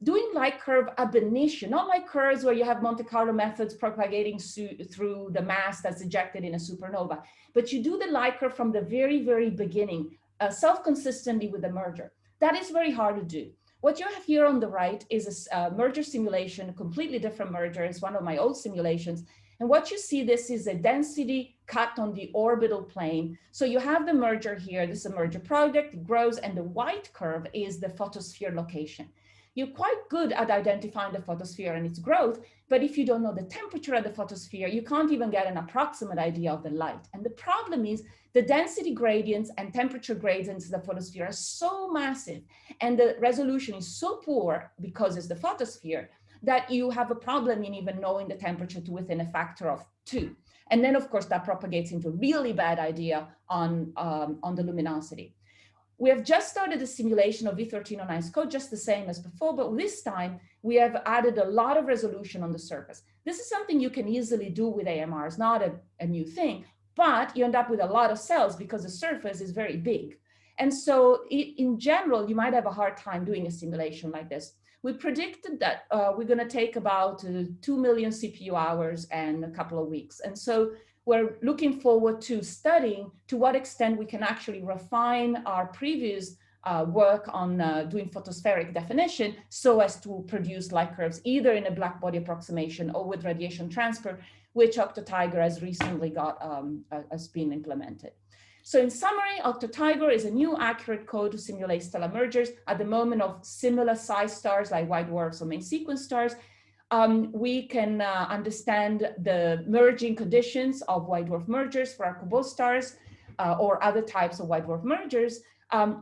Doing light curve ab initio, not like curves where you have Monte Carlo methods propagating through the mass that's ejected in a supernova, but you do the light curve from the very, very beginning, self-consistently with the merger. That is very hard to do. What you have here on the right is a merger simulation, a completely different merger. It's one of my old simulations. And what you see, this is a density cut on the orbital plane. So you have the merger here. This is a merger product, it grows, and the white curve is the photosphere location. You're quite good at identifying the photosphere and its growth, but if you don't know the temperature of the photosphere, you can't even get an approximate idea of the light. And the problem is the density gradients and temperature gradients of the photosphere are so massive, and the resolution is so poor because it's the photosphere, that you have a problem in even knowing the temperature to within a factor of 2. And then of course that propagates into a really bad idea on the luminosity. We have just started a simulation of V1309 Sco, just the same as before, but this time we have added a lot of resolution on the surface. This is something you can easily do with AMR. It's not a new thing, but you end up with a lot of cells because the surface is very big. And so in general, you might have a hard time doing a simulation like this. We predicted that we're going to take about 2 million CPU hours and a couple of weeks. And so we're looking forward to studying to what extent we can actually refine our previous work on doing photospheric definition so as to produce light curves either in a black body approximation or with radiation transfer, which Octo-Tiger has recently got has been implemented. So in summary, Octo-Tiger is a new accurate code to simulate stellar mergers at the moment of similar size stars like white dwarfs or main sequence stars. We can understand the merging conditions of white dwarf mergers for arc-Bo stars or other types of white dwarf mergers.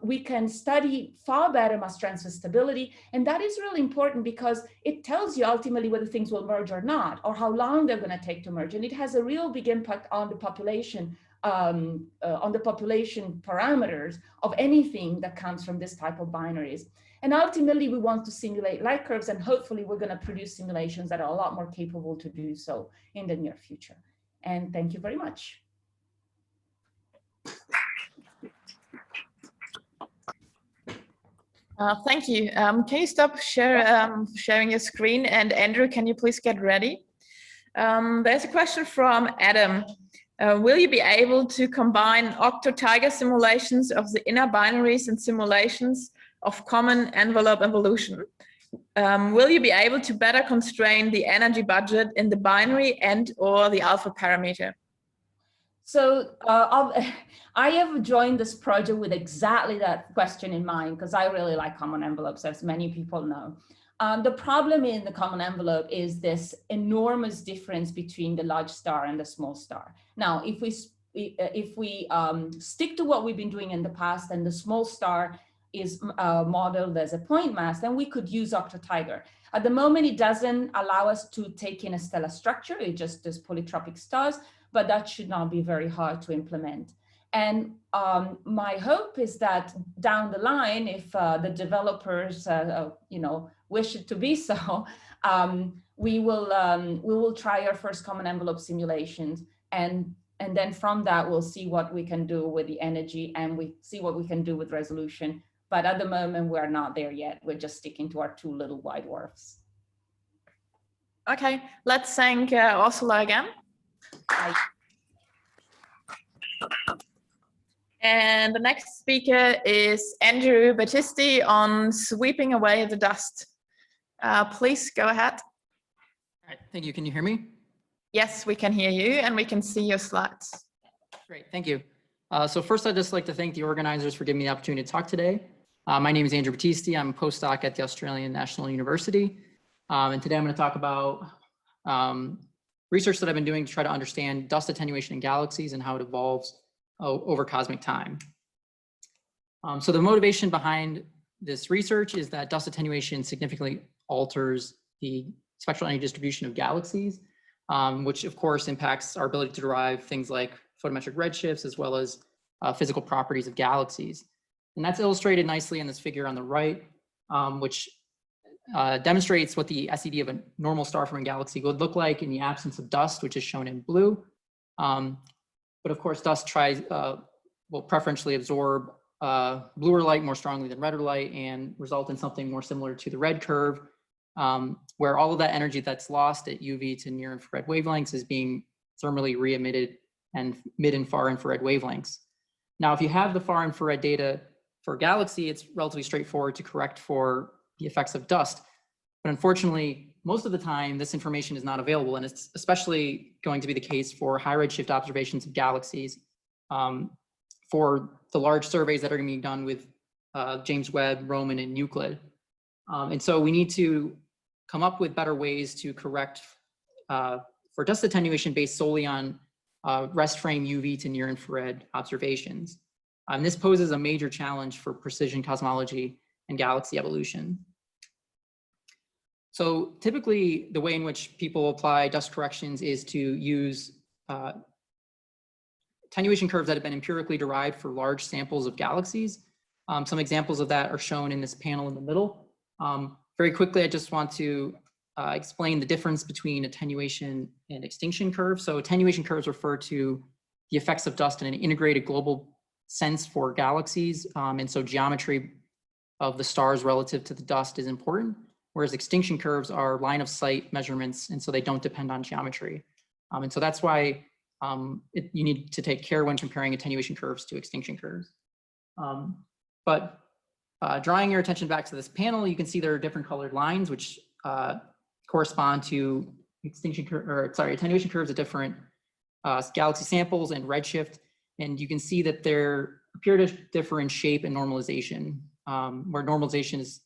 We can study far better mass transfer stability. And that is really important because it tells you ultimately whether things will merge or not, or how long they're going to take to merge. And it has a real big impact on the population parameters of anything that comes from this type of binaries. And ultimately, we want to simulate light curves, and hopefully we're going to produce simulations that are a lot more capable to do so in the near future. And thank you very much. Thank you. Can you stop sharing your screen? And Andrew, can you please get ready? There's a question from Adam. Will you be able to combine Octo-Tiger simulations of the inner binaries and simulations of common envelope evolution? Will you be able to better constrain the energy budget in the binary and or the alpha parameter? So I have joined this project with exactly that question in mind because I really like common envelopes, as many people know. The problem in the common envelope is this enormous difference between the large star and the small star. Now, if we stick to what we've been doing in the past and the small star is modeled as a point mass, then we could use Octo-Tiger. At the moment, it doesn't allow us to take in a stellar structure. It just does polytropic stars, but that should not be very hard to implement. And my hope is that down the line, if the developers, wish it to be so, we will try our first common envelope simulations, and then from that we'll see what we can do with the energy, and we see what we can do with resolution. But at the moment, we're not there yet. We're just sticking to our 2 little white dwarfs. Okay, let's thank Orsola again. Bye. And the next speaker is Andrew Battisti on sweeping away the dust. Please go ahead. All right, thank you. Can you hear me? Yes, we can hear you and we can see your slides. Great, thank you. So first, I'd just like to thank the organizers for giving me the opportunity to talk today. My name is Andrew Battisti. I'm a postdoc at the Australian National University. And today I'm going to talk about research that I've been doing to try to understand dust attenuation in galaxies and how it evolves over cosmic time. So the motivation behind this research is that dust attenuation significantly alters the spectral energy distribution of galaxies, which of course impacts our ability to derive things like photometric redshifts as well as physical properties of galaxies. And that's illustrated nicely in this figure on the right, which demonstrates what the SED of a normal star-forming galaxy would look like in the absence of dust, which is shown in blue. But of course, dust will preferentially absorb bluer light more strongly than redder light and result in something more similar to the red curve, where all of that energy that's lost at UV to near infrared wavelengths is being thermally re-emitted and mid and far infrared wavelengths. Now, if you have the far infrared data for a galaxy, it's relatively straightforward to correct for the effects of dust. But unfortunately, most of the time, this information is not available, and it's especially going to be the case for high redshift observations of galaxies for the large surveys that are going to be done with James Webb, Roman, and Euclid. And so we need to come up with better ways to correct for dust attenuation based solely on rest frame UV to near infrared observations. And this poses a major challenge for precision cosmology and galaxy evolution. So typically, the way in which people apply dust corrections is to use attenuation curves that have been empirically derived for large samples of galaxies. Some examples of that are shown in this panel in the middle. Very quickly, I just want to explain the difference between attenuation and extinction curves. So attenuation curves refer to the effects of dust in an integrated global sense for galaxies. And so geometry of the stars relative to the dust is important, whereas extinction curves are line of sight measurements, and so they don't depend on geometry. And so that's why you need to take care when comparing attenuation curves to extinction curves. But drawing your attention back to this panel, you can see there are different colored lines which correspond to attenuation curves at different galaxy samples and redshift. And you can see that they appear to differ in shape and normalization, where normalization is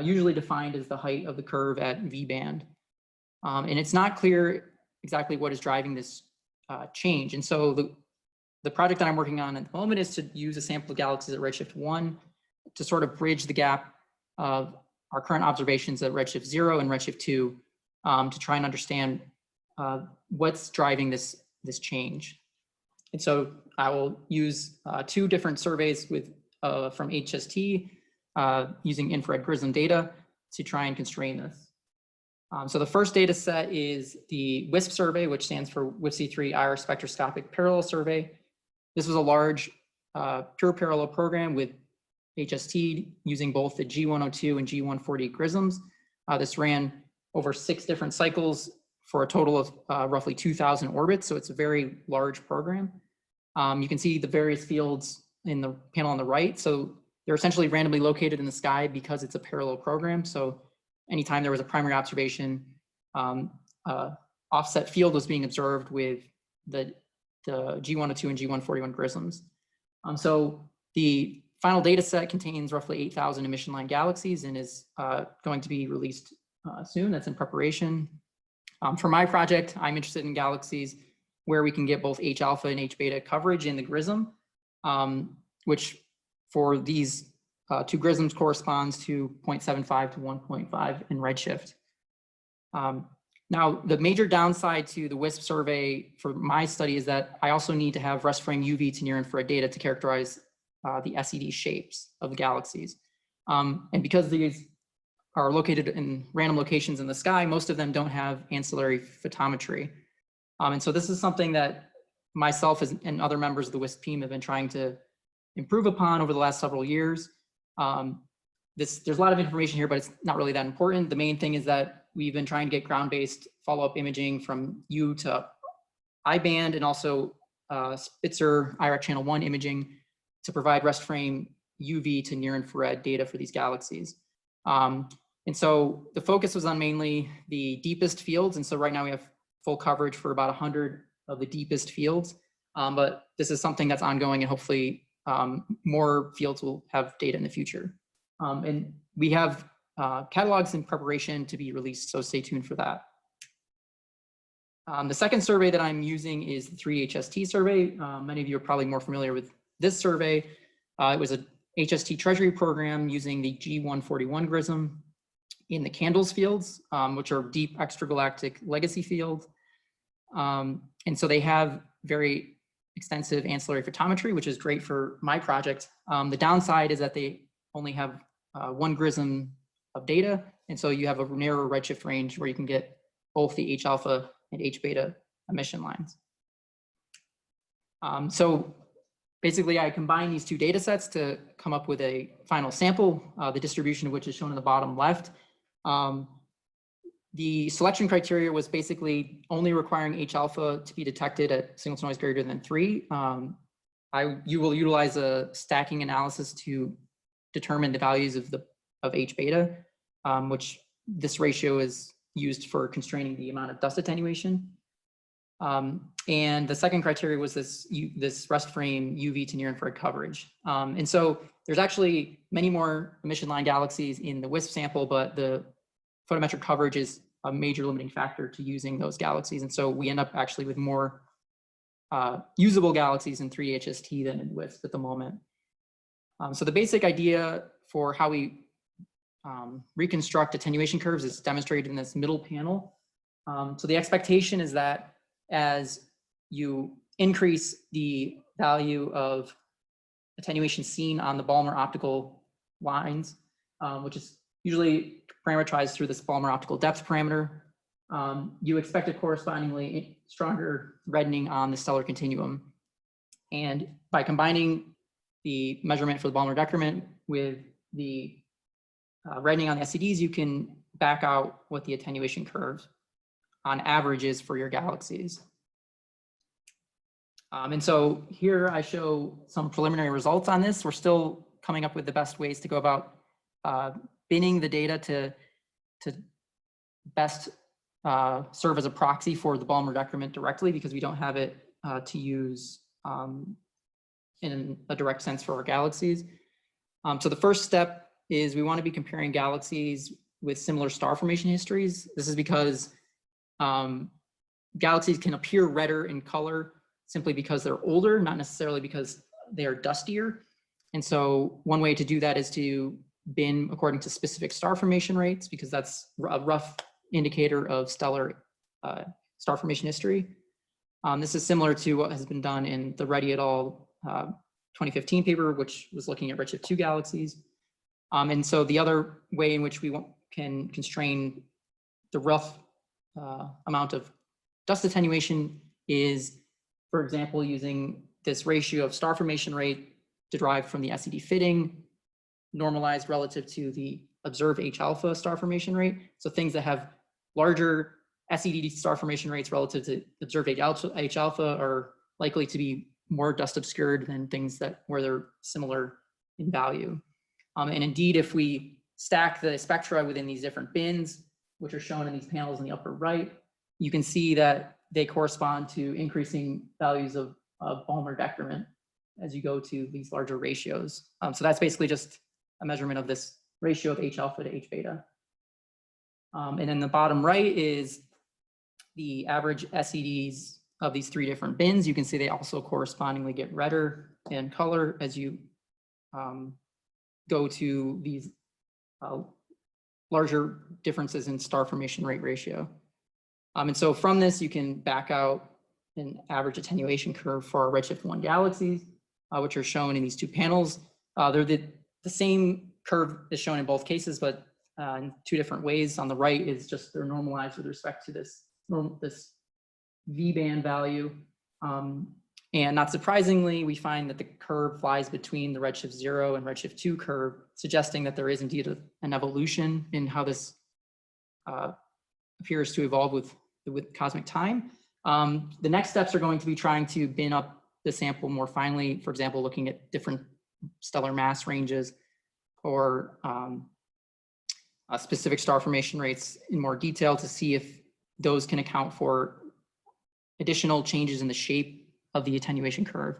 usually defined as the height of the curve at V band. And it's not clear exactly what is driving this change. And so the project that I'm working on at the moment is to use a sample of galaxies at redshift 1 to sort of bridge the gap of our current observations at redshift 0 and redshift 2 to try and understand what's driving this change. And so I will use two different surveys from HST using infrared GRISM data to try and constrain this. So the first data set is the WISP survey, which stands for WISP-3 IR Spectroscopic Parallel Survey. This was a large pure parallel program with HST using both the G102 and G140 GRISMs. This ran over 6 different cycles for a total of roughly 2,000 orbits. So it's a very large program. You can see the various fields in the panel on the right. So they're essentially randomly located in the sky because it's a parallel program. So anytime there was a primary observation, offset field was being observed with the G102 and G141 GRISMs. So the final data set contains roughly 8,000 emission line galaxies and is going to be released soon. That's in preparation. For my project, I'm interested in galaxies where we can get both H alpha and H beta coverage in the GRISM, which for these two GRISMs corresponds to 0.75 to 1.5 in redshift. Now, the major downside to the WISP survey for my study is that I also need to have rest frame UV to near infrared data to characterize the SED shapes of the galaxies. And because these are located in random locations in the sky, most of them don't have ancillary photometry. And so this is something that myself and other members of the WISP team have been trying to improve upon over the last several years. There's a lot of information here, but it's not really that important. The main thing is that we've been trying to get ground-based follow-up imaging from U to I band and also Spitzer IRAC channel 1 imaging to provide rest frame UV to near infrared data for these galaxies. And so the focus was on mainly the deepest fields. And so right now we have full coverage for about 100 of the deepest fields. But this is something that's ongoing and hopefully more fields will have data in the future. And we have catalogs in preparation to be released, so stay tuned for that. The second survey that I'm using is the 3HST survey. Many of you are probably more familiar with this survey. It was a HST treasury program using the G141 GRISM in the CANDLES fields, which are deep extragalactic legacy fields. And so they have very extensive ancillary photometry, which is great for my project. The downside is that they only have one GRISM data. And so you have a narrow redshift range where you can get both the H alpha and H beta emission lines. So basically I combine these two data sets to come up with a final sample, the distribution of which is shown in the bottom left. The selection criteria was basically only requiring H alpha to be detected at signal to noise greater than 3. You will utilize a stacking analysis to determine the values of H beta, which this ratio is used for constraining the amount of dust attenuation. And the second criteria was this rest frame UV to near infrared coverage. And so there's actually many more emission line galaxies in the WISP sample, but the photometric coverage is a major limiting factor to using those galaxies. And so we end up actually with more usable galaxies in 3D HST than in WISP at the moment. So the basic idea for how we reconstruct attenuation curves is demonstrated in this middle panel. So the expectation is that as you increase the value of attenuation seen on the Balmer optical lines, which is usually parameterized through this Balmer optical depth parameter, you expect a correspondingly stronger reddening on the stellar continuum. And by combining the measurement for the Balmer decrement with the reddening on the SEDs, you can back out what the attenuation curve on average is for your galaxies. And so here I show some preliminary results on this. We're still coming up with the best ways to go about binning the data to best serve as a proxy for the Balmer decrement directly, because we don't have it to use in a direct sense for our galaxies. So the first step is we want to be comparing galaxies with similar star formation histories. This is because galaxies can appear redder in color simply because they're older, not necessarily because they are dustier. And so one way to do that is to bin according to specific star formation rates, because that's a rough indicator of stellar star formation history. This is similar to what has been done in the Reddy et al. 2015 paper, which was looking at redshift 2 galaxies. And so the other way in which we can constrain the rough amount of dust attenuation is, for example, using this ratio of star formation rate derived from the SED fitting, normalized relative to the observed H alpha star formation rate. So things that have larger SED star formation rates relative to observed H alpha are likely to be more dust obscured than things where they're similar in value. And indeed, if we stack the spectra within these different bins, which are shown in these panels in the upper right, you can see that they correspond to increasing values of Balmer decrement as you go to these larger ratios. So that's basically just a measurement of this ratio of H alpha to H beta. And then the bottom right is the average SEDs of these 3 different bins. You can see they also correspondingly get redder in color as you go to these larger differences in star formation rate ratio. And so from this, you can back out an average attenuation curve for our redshift 1 galaxies, which are shown in these 2 panels. They're the same curve is shown in both cases, but in 2 different ways. On the right is just they're normalized with respect to this V band value. And not surprisingly, we find that the curve lies between the redshift 0 and redshift 2 curve, suggesting that there is indeed an evolution in how this appears to evolve with cosmic time. The next steps are going to be trying to bin up the sample more finely, for example, looking at different stellar mass ranges or specific star formation rates in more detail to see if those can account for additional changes in the shape of the attenuation curve.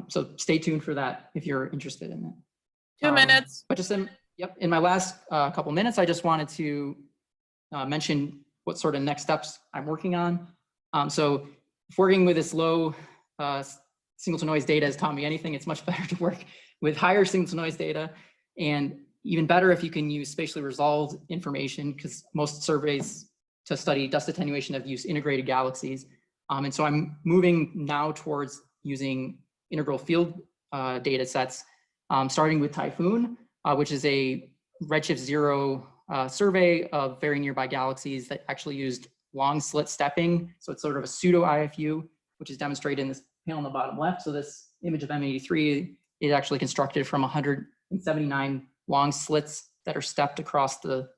So stay tuned for that if you're interested in it. 2 minutes. But just in my last couple minutes, I just wanted to mention what sort of next steps I'm working on. So if working with this low signal to noise data has taught me anything, it's much better to work with higher signal to noise data, and even better if you can use spatially resolved information, because most surveys to study dust attenuation have used integrated galaxies. And so I'm moving now towards using integral field data sets, starting with Typhoon, which is a redshift 0 survey of very nearby galaxies that actually used long slit stepping. So it's sort of a pseudo IFU, which is demonstrated in this panel on the bottom left. So this image of M83 is actually constructed from 179 long slits that are stepped across the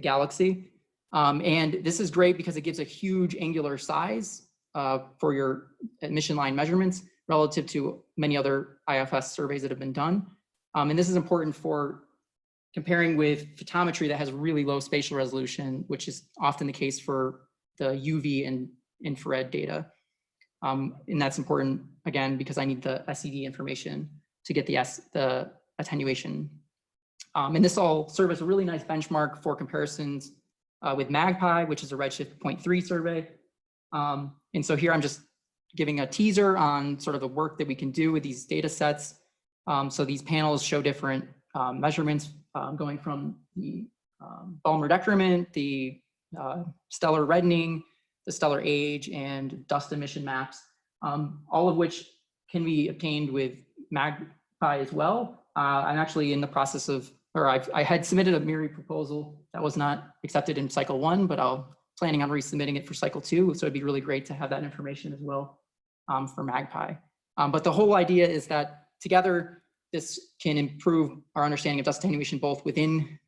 galaxy. And this is great because it gives a huge angular size for your emission line measurements relative to many other IFS surveys that have been done. And this is important for comparing with photometry that has really low spatial resolution, which is often the case for the UV and infrared data. And that's important, again, because I need the SED information to get the attenuation. And this all serves as a really nice benchmark for comparisons with MAGPIE, which is a redshift 0.3 survey. And so here I'm just giving a teaser on sort of the work that we can do with these data sets. So these panels show different measurements going from the Balmer decrement, the stellar reddening, the stellar age, and dust emission maps, all of which can be obtained with MAGPIE as well. I'm actually in the process of, or I had submitted a MIRI proposal that was not accepted in cycle 1, but I'm planning on resubmitting it for cycle 2. So it'd be really great to have that information as well for MAGPIE. But the whole idea is that together, this can improve our understanding of dust attenuation both within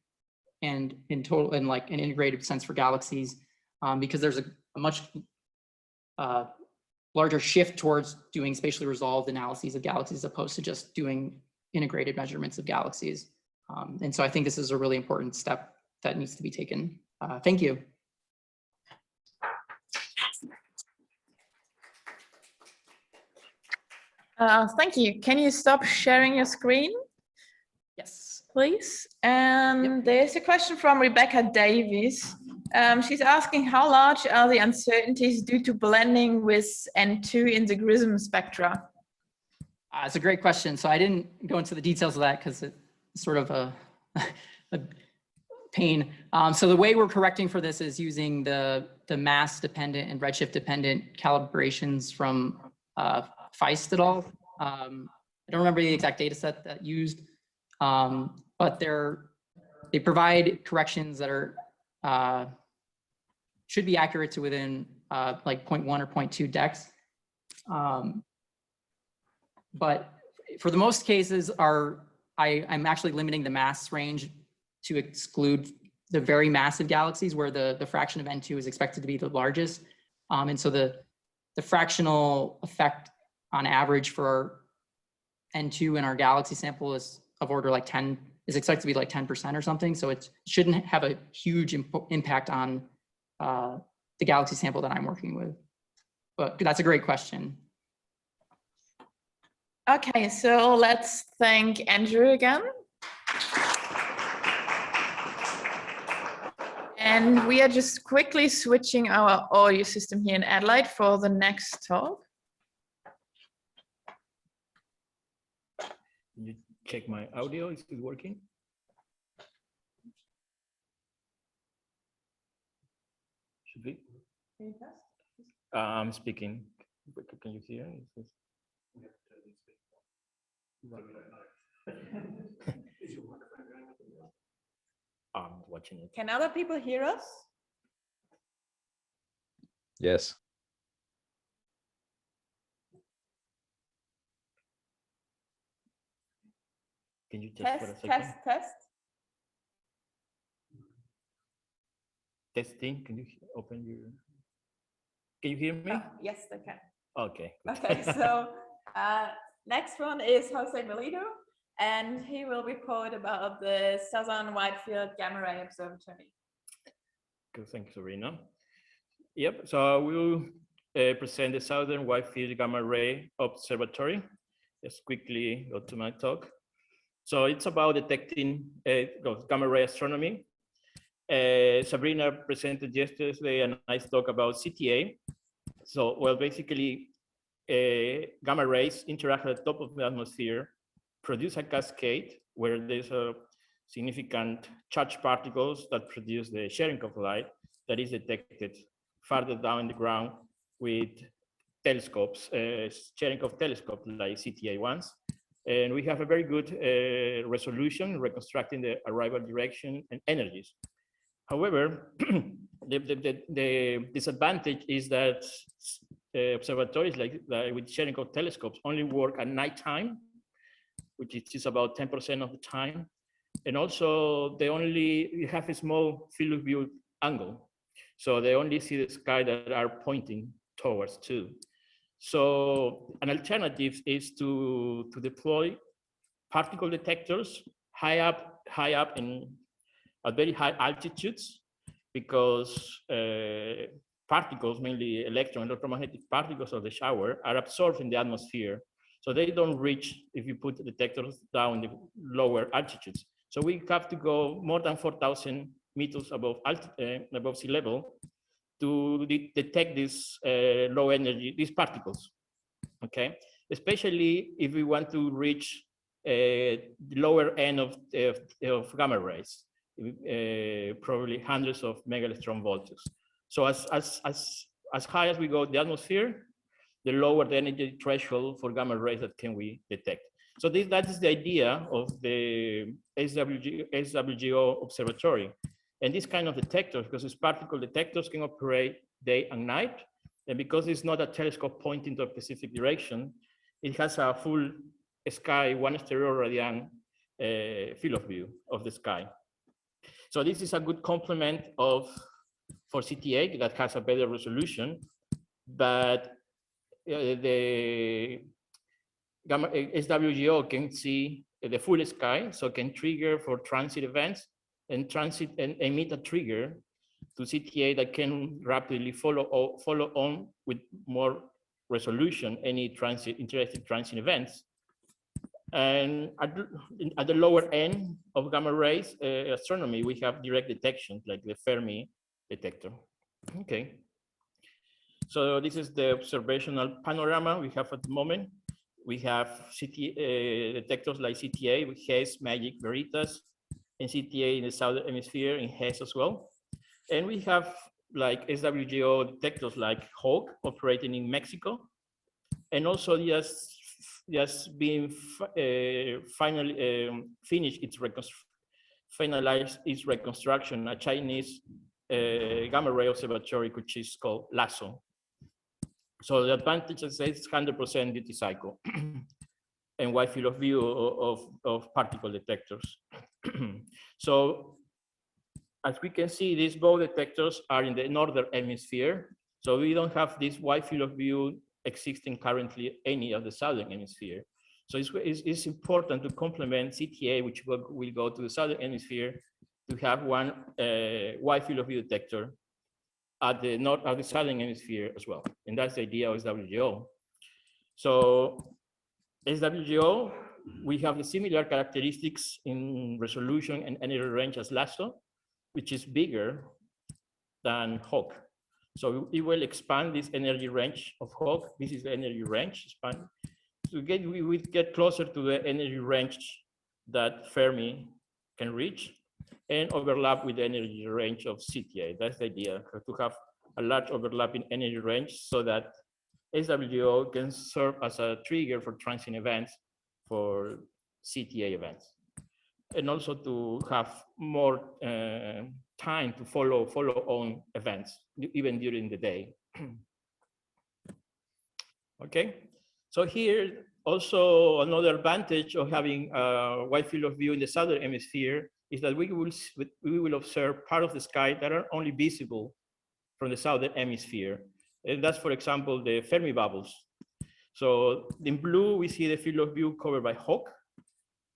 and in total, in like an integrated sense for galaxies, because there's a much larger shift towards doing spatially resolved analyses of galaxies as opposed to just doing integrated measurements of galaxies. And so I think this is a really important step that needs to be taken. Thank you. Thank you. Can you stop sharing your screen, Yes. please? And there's a question from Rebecca Davies. She's asking, how large are the uncertainties due to blending with N2 in the GRISM spectra? It's a great question. So I didn't go into the details of that because it's sort of a pain. So the way we're correcting for this is using the mass dependent and redshift dependent calibrations from Feist et al. I don't remember the exact data set that used, but they provide corrections that are should be accurate to within like 0.1 or 0.2 dex. But for the most cases, I'm actually limiting the mass range to exclude the very massive galaxies where the fraction of N2 is expected to be the largest. And so the fractional effect on average for N2 in our galaxy sample is of order like 10, is expected to be like 10% or something. So it shouldn't have a huge impact on the galaxy sample that I'm working with. But that's a great question. Okay, so let's thank Andrew again. And we are just quickly switching our audio system here in Adelaide for the next talk. Can you check my audio? Is it working? Should be. I'm speaking. Can you hear? I'm watching it. Can other people hear us? Yes. Can you test for a Test, second? test. Testing. Can you open your? Can you hear me? Yes, they can. Okay. Good. Okay, so next one is Jose Bellido, and he will report about the Southern Whitefield Gamma Ray Observatory. Good, thank you, Sabrina. Yep, so we'll present the Southern Whitefield Gamma Ray Observatory. Just quickly go to my talk. So it's about detecting gamma ray astronomy. Sabrina presented yesterday a nice talk about CTA. So, well, basically, gamma rays interact at the top of the atmosphere, produce a cascade where there's a significant charged particles that produce the Cherenkov light that is detected farther down in the ground with telescopes, Cherenkov telescope like CTA ones, And we have a very good resolution reconstructing the arrival direction and energies. However, the disadvantage is that observatories like with Cherenkov telescopes only work at nighttime, which is about 10% of the time. And also you have a small field of view angle. So they only see the sky that are pointing towards too. So an alternative is to deploy particle detectors high up in at very high altitudes, because particles, mainly electromagnetic particles of the shower, are absorbed in the atmosphere. So they don't reach if you put the detectors down the lower altitudes. So we have to go more than 4,000 meters above sea level to detect these low energy, these particles, okay? Especially if we want to reach the lower end of gamma rays, probably hundreds of megaelectron volts. So as high as we go in the atmosphere, the lower the energy threshold for gamma rays that can we detect. So that is the idea of the SWGO observatory. And this kind of detectors, because it's particle detectors, can operate day and night. And because it's not a telescope pointing to a specific direction, it has a full sky, 1 stereo-radian field of view of the sky. So this is a good complement for CTA that has a better resolution, but the SWGO can see the full sky, so can trigger for transit events and emit a trigger to CTA that can rapidly follow on with more resolution any interesting transit events. And at the lower end of gamma rays astronomy, we have direct detection like the Fermi detector. Okay. So this is the observational panorama we have at the moment. We have detectors like CTA with HESS, MAGIC, Veritas, and CTA in the southern hemisphere in HESS as well. And we have like SWGO detectors like HAWK operating in Mexico, and also just being finally finalized its reconstruction, a Chinese gamma ray observatory, which is called LASO. So the advantage is it's 100% duty cycle and wide field of view of particle detectors. So as we can see, these both detectors are in the northern hemisphere. So we don't have this wide field of view existing currently any of the southern hemisphere. So it's important to complement CTA, which will go to the southern hemisphere, to have one wide field of view detector at the southern hemisphere as well. And that's the idea of SWGO. So SWGO, we have the similar characteristics in resolution and energy range as LASO, which is bigger than HAWK. So it will expand this energy range of HAWK. This is the energy range expand. So again, we would get closer to the energy range that Fermi can reach and overlap with the energy range of CTA. That's the idea, to have a large overlapping energy range so that SWGO can serve as a trigger for transient events for CTA events. And also to have more time to follow on events, even during the day. Okay, so here also another advantage of having a wide field of view in the southern hemisphere is that we will observe part of the sky that are only visible from the southern hemisphere. And that's, for example, the Fermi bubbles. So in blue, we see the field of view covered by HAWK.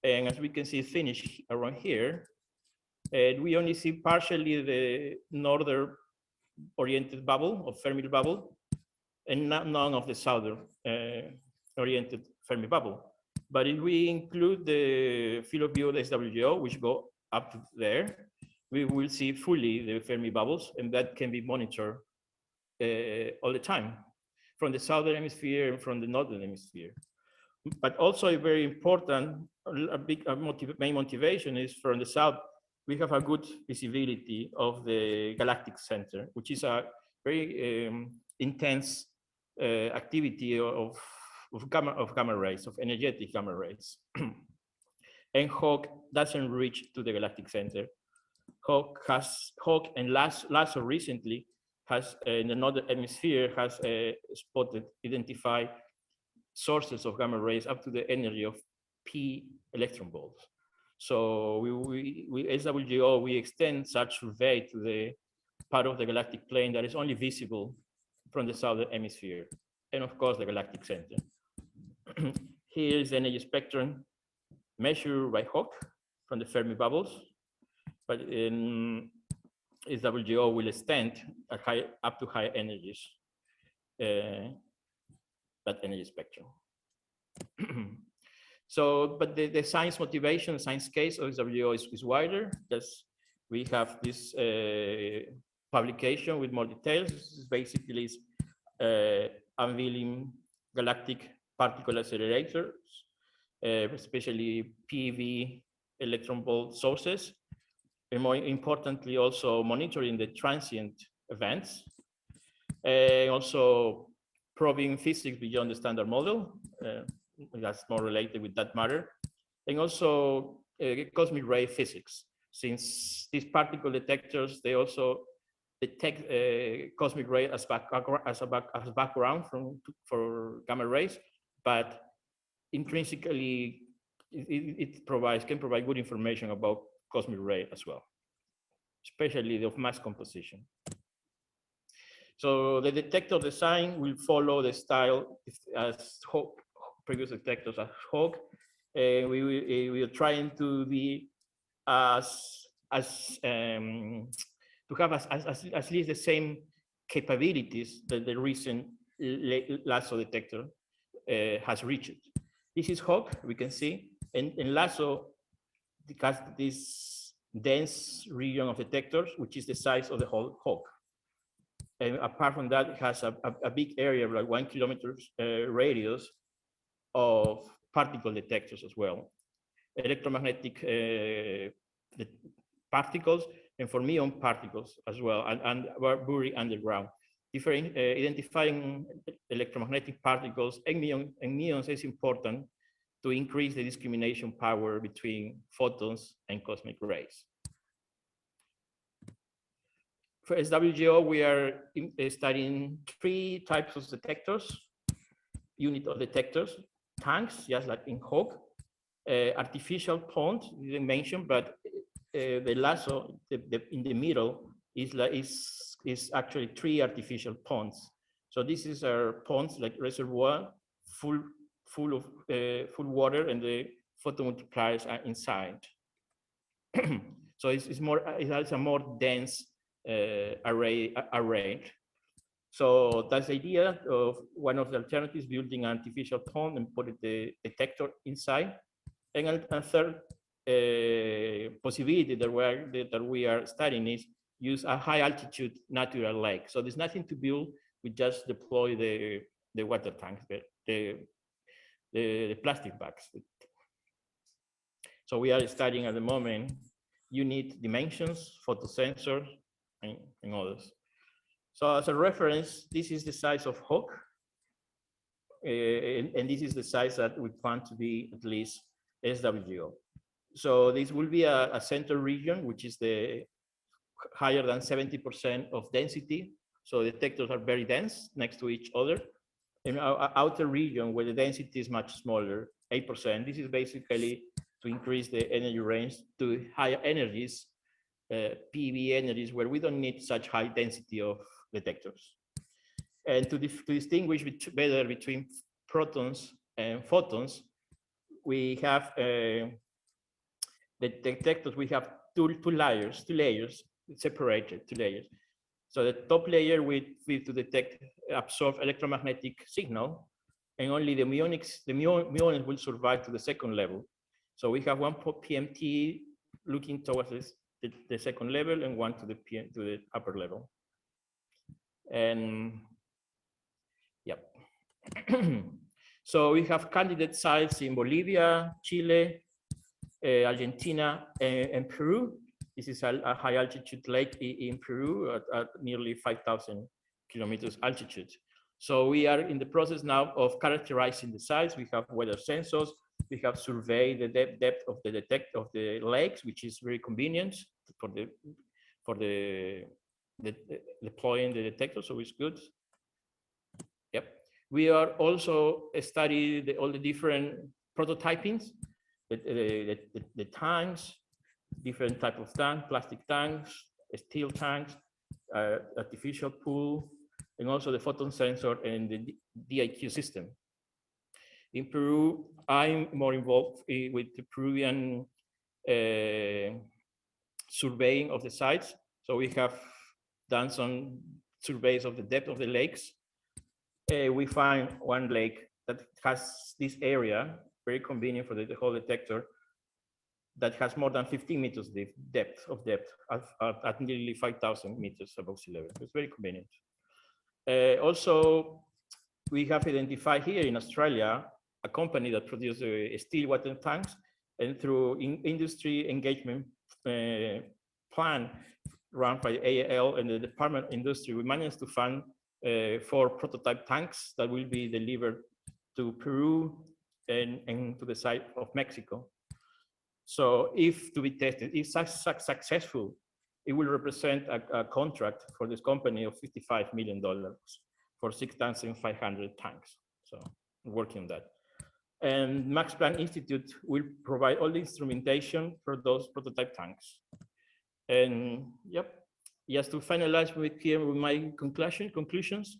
And as we can see, it's finished around here. And we only see partially the northern oriented bubble or Fermi bubble, and none of the southern oriented Fermi bubble. But if we include the field of view of the SWGO, which go up to there, we will see fully the Fermi bubbles, and that can be monitored all the time from the southern hemisphere and from the northern hemisphere. But also very important, main motivation is from the south, we have a good visibility of the galactic center, which is a very intense activity of gamma rays, of energetic gamma rays. And Hawk doesn't reach to the galactic center. Hawk and LASSO recently has in another hemisphere has identified sources of gamma rays up to the energy of p electron volts. So we SWGO, we extend such survey to the part of the galactic plane that is only visible from the southern hemisphere, and of course the galactic center. Here is the energy spectrum measured by Hawk from the Fermi bubbles, but in SWGO will extend up to high energies, that energy spectrum. So, but the science motivation, science case of SWGO is wider. We have this publication with more details. This is basically unveiling galactic particle accelerators, especially PeV electron volt sources, and more importantly, also monitoring the transient events, and also probing physics beyond the standard model. That's more related with that matter, and also cosmic ray physics. Since these particle detectors, they also detect cosmic ray as background for gamma rays, but intrinsically it can provide good information about cosmic ray as well, especially of mass composition. So the detector design will follow the style as Hawk, previous detectors as Hawk. We are trying to be to have at least the same capabilities that the recent LASSO detector has reached. This is Hawk, we can see, and LASSO has this dense region of detectors, which is the size of the whole Hawk. And apart from that, it has a big area, like 1 kilometer radius of particle detectors as well. Electromagnetic particles and fermion particles as well, and were buried underground. Identifying electromagnetic particles and muons is important to increase the discrimination power between photons and cosmic rays. For SWGO, we are studying 3 types of detectors, unit of detectors, tanks, just like in Hawk, artificial pond, didn't mention, but the LASSO in the middle is actually 3 artificial ponds. So this is our ponds, like reservoir, full of water, and the photomultipliers are inside. So it has a more dense array. So that's the idea of one of the alternatives, building an artificial pond and putting the detector inside. And a third possibility that we are studying is use a high altitude natural lake. So there's nothing to build, we just deploy the water tanks, the plastic bags. So we are studying at the moment unit dimensions, photosensors, and others. So as a reference, this is the size of Hawk. And this is the size that we plan to be at least SWGO. So this will be a center region, which is the higher than 70% of density. So detectors are very dense next to each other. In our outer region, where the density is much smaller, 8%, this is basically to increase the energy range to higher energies, PeV energies, where we don't need such high density of detectors. And to distinguish better between protons and photons, we have the detectors, we have two layers separated, 2 layers. So the top layer we to detect absorb electromagnetic signal, and only the muons will survive to the second level. So we have one PMT looking towards the second level, and one to the upper level. And yep. So we have candidate sites in Bolivia, Chile, Argentina, and Peru. This is a high altitude lake in Peru at nearly 5,000 kilometers altitude. So we are in the process now of characterizing the sites. We have weather sensors. We have surveyed the depth of the lakes, which is very convenient for deploying the detector. So it's good. Yep. We are also studying all the different prototypings, the tanks, different type of tank, plastic tanks, steel tanks, artificial pool, and also the photon sensor and the DIQ system. In Peru, I'm more involved with the Peruvian surveying of the sites. So we have done some surveys of the depth of the lakes. We find one lake that has this area, very convenient for the whole detector, that has more than 15 meters depth at nearly 5,000 meters above sea level. It's very convenient. Also, we have identified here in Australia a company that produces steel water tanks, and through industry engagement plan run by AAL and the Department of Industry, we managed to fund 4 prototype tanks that will be delivered to Peru and to the site of Mexico. So if to be tested, if successful, it will represent a contract for this company of $55 million for 6,500 tanks. So working on that. And Max Planck Institute will provide all the instrumentation for those prototype tanks. And yep, just to finalize with my conclusions.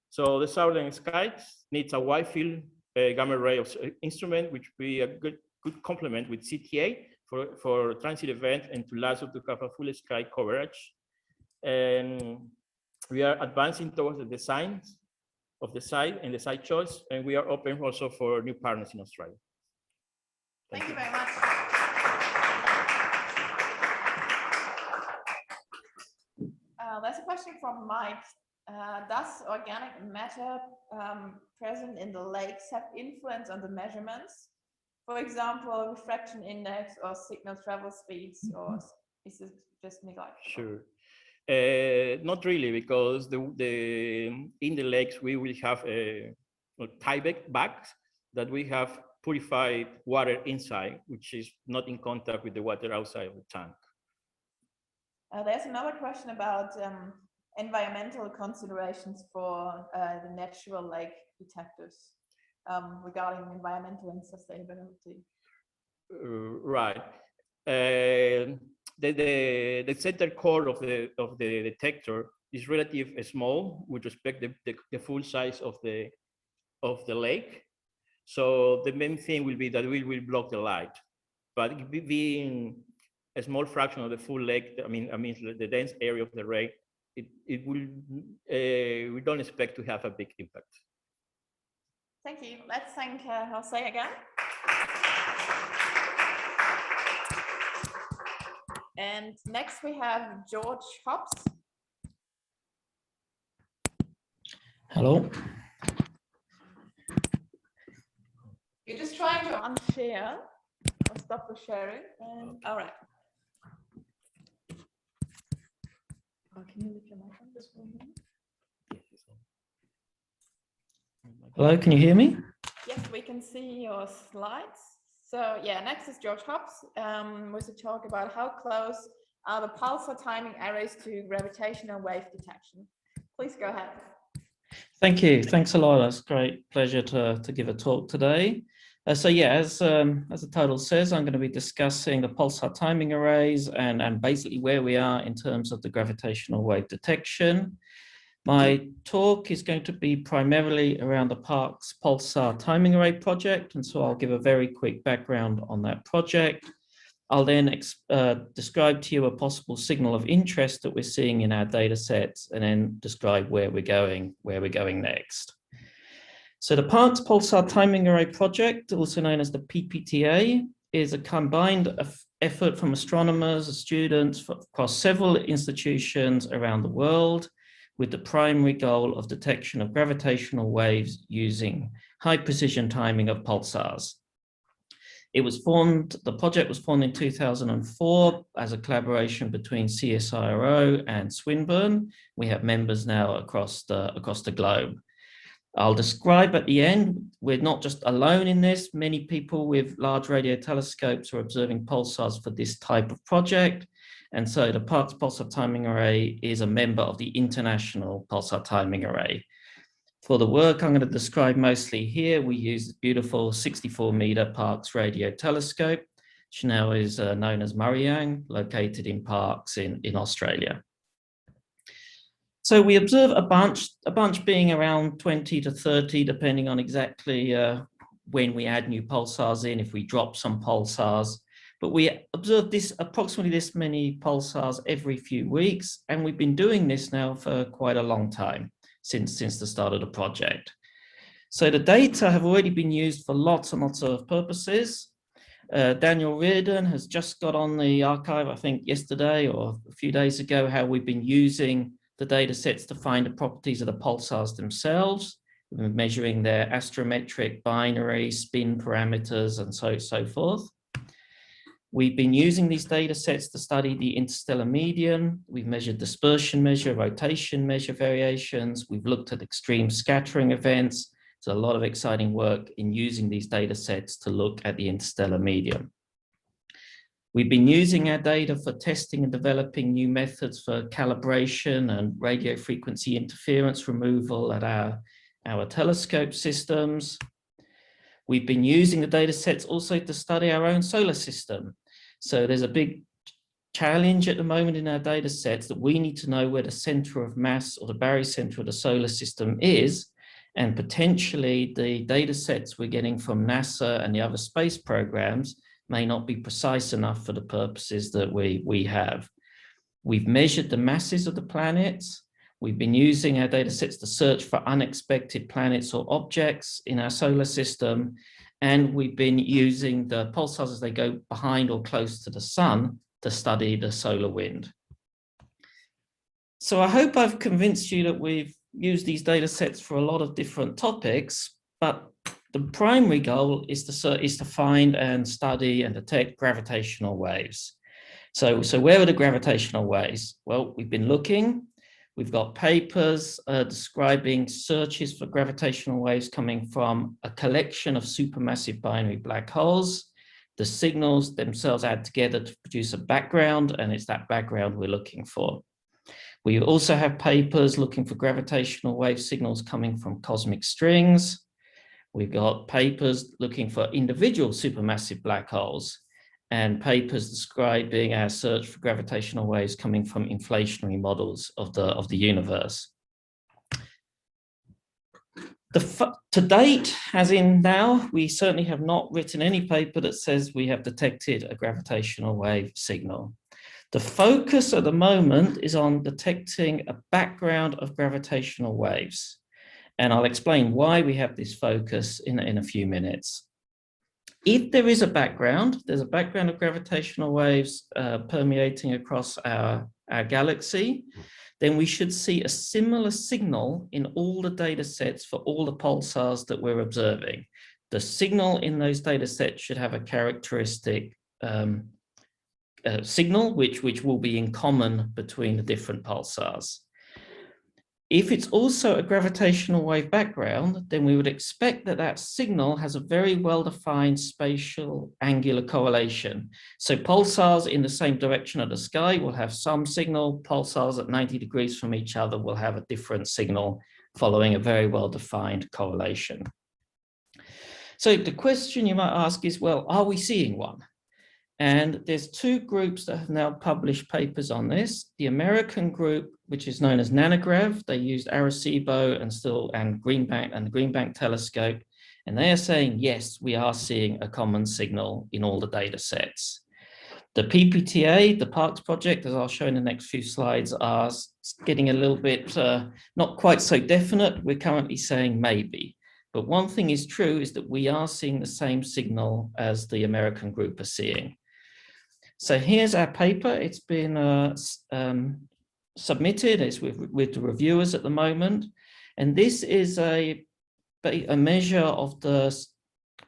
So the southern sky needs a wide field gamma ray instrument, which will be a good complement with CTA for transit event and to LASO to have a full sky coverage. And we are advancing towards the design of the site and the site choice, and we are open also for new partners in Australia. Thank you very much. There's a question from Mike. Does organic matter present in the lakes have influence on the measurements? For example, refraction index or signal travel speeds, or is it just negligible? Sure. Not really, because in the lakes we will have tieback bags that we have purified water inside, which is not in contact with the water outside of the tank. There's another question about environmental considerations for the natural lake detectors regarding environmental and sustainability. Right. The center core of the detector is relatively small with respect to the full size of the lake. So the main thing will be that we will block the light, but being a small fraction of the full lake, I mean the dense area of the ray, it will we don't expect to have a big impact. Thank you. Let's thank Jose again. And next we have George Hobbs. Hello. You're just trying to unshare or stop the sharing. And, all right. Oh, can you lift your mic on this one? Hello, can you hear me? Yes, we can see your slides. So yeah, next is George Hobbs with a talk about how close are the pulsar timing arrays to gravitational wave detection. Please go ahead. Thank you. Thanks a lot. It's a great pleasure to give a talk today. So yeah, as the title says, I'm going to be discussing the pulsar timing arrays and basically where we are in terms of the gravitational wave detection. My talk is going to be primarily around the Parkes Pulsar Timing Array project, and so I'll give a very quick background on that project. I'll then describe to you a possible signal of interest that we're seeing in our data sets, and then describe where we're going next. So the Parkes Pulsar Timing Array project, also known as the PPTA, is a combined effort from astronomers, students across several institutions around the world, with the primary goal of detection of gravitational waves using high precision timing of pulsars. The project was formed in 2004 as a collaboration between CSIRO and Swinburne. We have members now across the globe. I'll describe at the end, we're not just alone in this. Many people with large radio telescopes are observing pulsars for this type of project. And so the Parkes Pulsar Timing Array is a member of the International Pulsar Timing Array. For the work I'm going to describe mostly here, we use the beautiful 64-meter Parkes radio telescope, which now is known as Murray-Yang, located in Parkes in Australia. So we observe a bunch being around 20 to 30, depending on exactly when we add new pulsars in, if we drop some pulsars. But we observe approximately this many pulsars every few weeks, and we've been doing this now for quite a long time, since the start of the project. So the data have already been used for lots and lots of purposes. Daniel Reardon has just got on the archive, I think yesterday or a few days ago, how we've been using the data sets to find the properties of the pulsars themselves. We've been measuring their astrometric binary, spin parameters, and so forth. We've been using these data sets to study the interstellar median. We've measured dispersion measure, rotation measure variations. We've looked at extreme scattering events. There's a lot of exciting work in using these data sets to look at the interstellar median. We've been using our data for testing and developing new methods for calibration and radio frequency interference removal at our telescope systems. We've been using the data sets also to study our own solar system. So there's a big challenge at the moment in our data sets that we need to know where the center of mass or the barycenter of the solar system is, and potentially the data sets we're getting from NASA and the other space programs may not be precise enough for the purposes that we have. We've measured the masses of the planets. We've been using our data sets to search for unexpected planets or objects in our solar system. And we've been using the pulsars as they go behind or close to the sun to study the solar wind. So I hope I've convinced you that we've used these data sets for a lot of different topics, but the primary goal is to find and study and detect gravitational waves. So where are the gravitational waves? Well, we've been looking. We've got papers describing searches for gravitational waves coming from a collection of supermassive binary black holes. The signals themselves add together to produce a background, and it's that background we're looking for. We also have papers looking for gravitational wave signals coming from cosmic strings. We've got papers looking for individual supermassive black holes, and papers describing our search for gravitational waves coming from inflationary models of the universe. To date, as in now, we certainly have not written any paper that says we have detected a gravitational wave signal. The focus at the moment is on detecting a background of gravitational waves. And I'll explain why we have this focus in a few minutes. If there is a background, there's a background of gravitational waves permeating across our galaxy, then we should see a similar signal in all the data sets for all the pulsars that we're observing. The signal in those data sets should have a characteristic signal which will be in common between the different pulsars. If it's also a gravitational wave background, then we would expect that that signal has a very well-defined spatial angular correlation. So pulsars in the same direction of the sky will have some signal. Pulsars at 90 degrees from each other will have a different signal following a very well-defined correlation. So the question you might ask is, well, are we seeing one? And there's two groups that have now published papers on this. The American group, which is known as Nanograv, they used Arecibo and the Green Bank telescope, and they are saying, yes, we are seeing a common signal in all the data sets. The PPTA, the Parkes project, as I'll show in the next few slides, are getting a little bit not quite so definite. We're currently saying maybe. But one thing is true is that we are seeing the same signal as the American group are seeing. So here's our paper. It's been submitted. It's with the reviewers at the moment. And this is a measure of the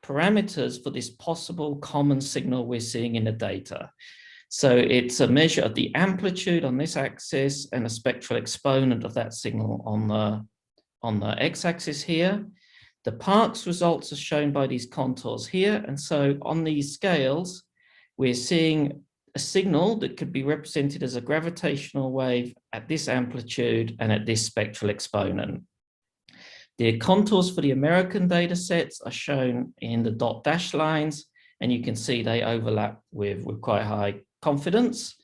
parameters for this possible common signal we're seeing in the data. So it's a measure of the amplitude on this axis and a spectral exponent of that signal on the x-axis here. The Parkes results are shown by these contours here. And so on these scales, we're seeing a signal that could be represented as a gravitational wave at this amplitude and at this spectral exponent. The contours for the American data sets are shown in the dot dash lines, and you can see they overlap with quite high confidence.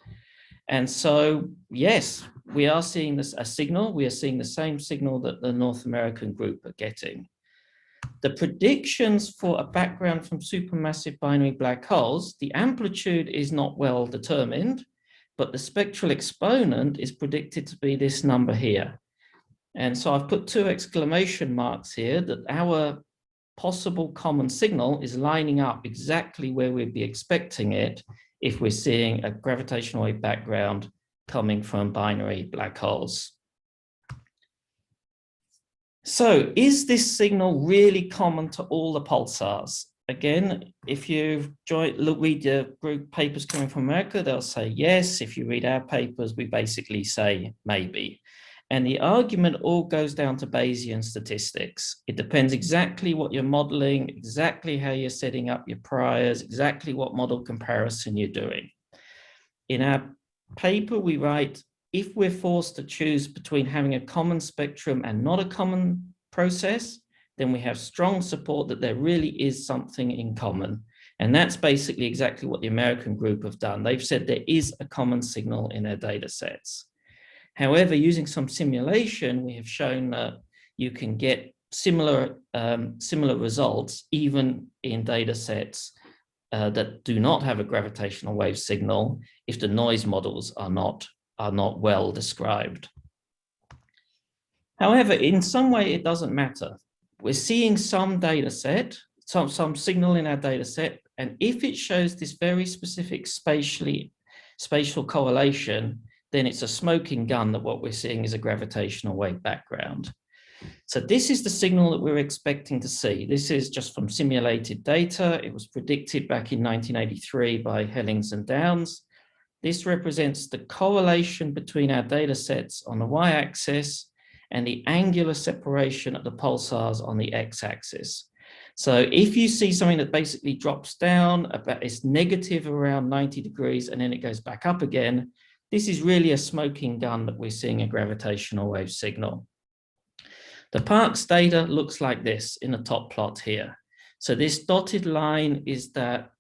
And so, yes, we are seeing a signal. We are seeing the same signal that the North American group are getting. The predictions for a background from supermassive binary black holes, the amplitude is not well determined, but the spectral exponent is predicted to be this number here. And so I've put 2 exclamation marks here that our possible common signal is lining up exactly where we'd be expecting it if we're seeing a gravitational wave background coming from binary black holes. So is this signal really common to all the pulsars? Again, if you read the group papers coming from America, they'll say yes. If you read our papers, we basically say maybe. And the argument all goes down to Bayesian statistics. It depends exactly what you're modeling, exactly how you're setting up your priors, exactly what model comparison you're doing. In our paper, we write, if we're forced to choose between having a common spectrum and not a common process, then we have strong support that there really is something in common. And that's basically exactly what the American group have done. They've said there is a common signal in their data sets. However, using some simulation, we have shown that you can get similar results even in data sets that do not have a gravitational wave signal if the noise models are not well described. However, in some way, it doesn't matter. We're seeing some data set, some signal in our data set, and if it shows this very specific spatial correlation, then it's a smoking gun that what we're seeing is a gravitational wave background. So this is the signal that we're expecting to see. This is just from simulated data. It was predicted back in 1983 by Hellings and Downs. This represents the correlation between our data sets on the y-axis and the angular separation of the pulsars on the x-axis. So if you see something that basically drops down, it's negative around 90 degrees, and then it goes back up again, this is really a smoking gun that we're seeing a gravitational wave signal. The Parkes data looks like this in the top plot here. So this dotted line is that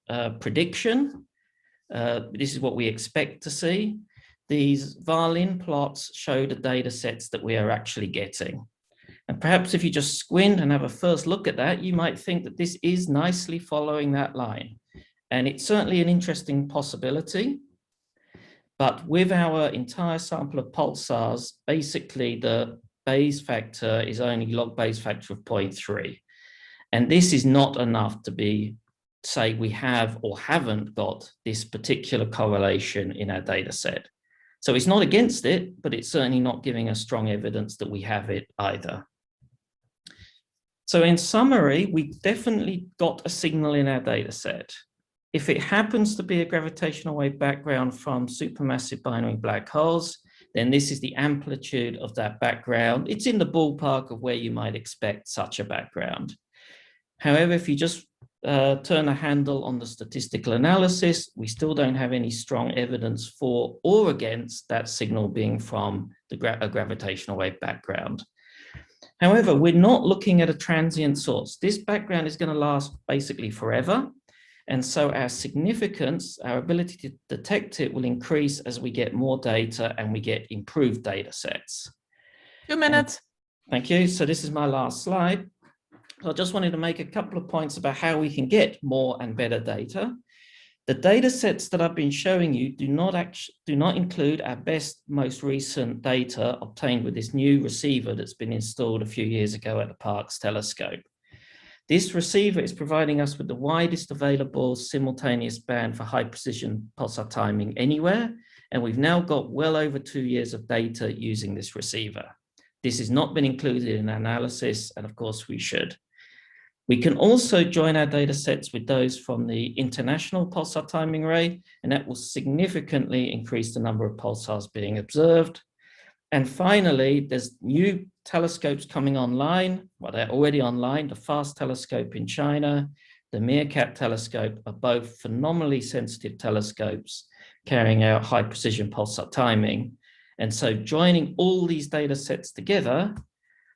prediction. This is what we expect to see. These Varlin plots show the data sets that we are actually getting. And perhaps if you just squint and have a first look at that, you might think that this is nicely following that line. And it's certainly an interesting possibility. But with our entire sample of pulsars, basically the Bayes factor is only log Bayes factor of 0.3. And this is not enough to say we have or haven't got this particular correlation in our data set. So it's not against it, but it's certainly not giving us strong evidence that we have it either. So in summary, we definitely got a signal in our data set. If it happens to be a gravitational wave background from supermassive binary black holes, then this is the amplitude of that background. It's in the ballpark of where you might expect such a background. However, if you just turn a handle on the statistical analysis, we still don't have any strong evidence for or against that signal being from a gravitational wave background. However, we're not looking at a transient source. This background is going to last basically forever. And so our significance, our ability to detect it will increase as we get more data and we get improved data sets. 2 minutes. Thank you. So this is my last slide. So I just wanted to make a couple of points about how we can get more and better data. The data sets that I've been showing you do not include our best, most recent data obtained with this new receiver that's been installed a few years ago at the Parkes telescope. This receiver is providing us with the widest available simultaneous band for high precision pulsar timing anywhere. And we've now got well over 2 years of data using this receiver. This has not been included in analysis, and of course we should. We can also join our data sets with those from the International Pulsar Timing Array, and that will significantly increase the number of pulsars being observed. And finally, there's new telescopes coming online. Well, they're already online. The FAST telescope in China, the Meerkat telescope are both phenomenally sensitive telescopes carrying out high precision pulsar timing. And so joining all these data sets together,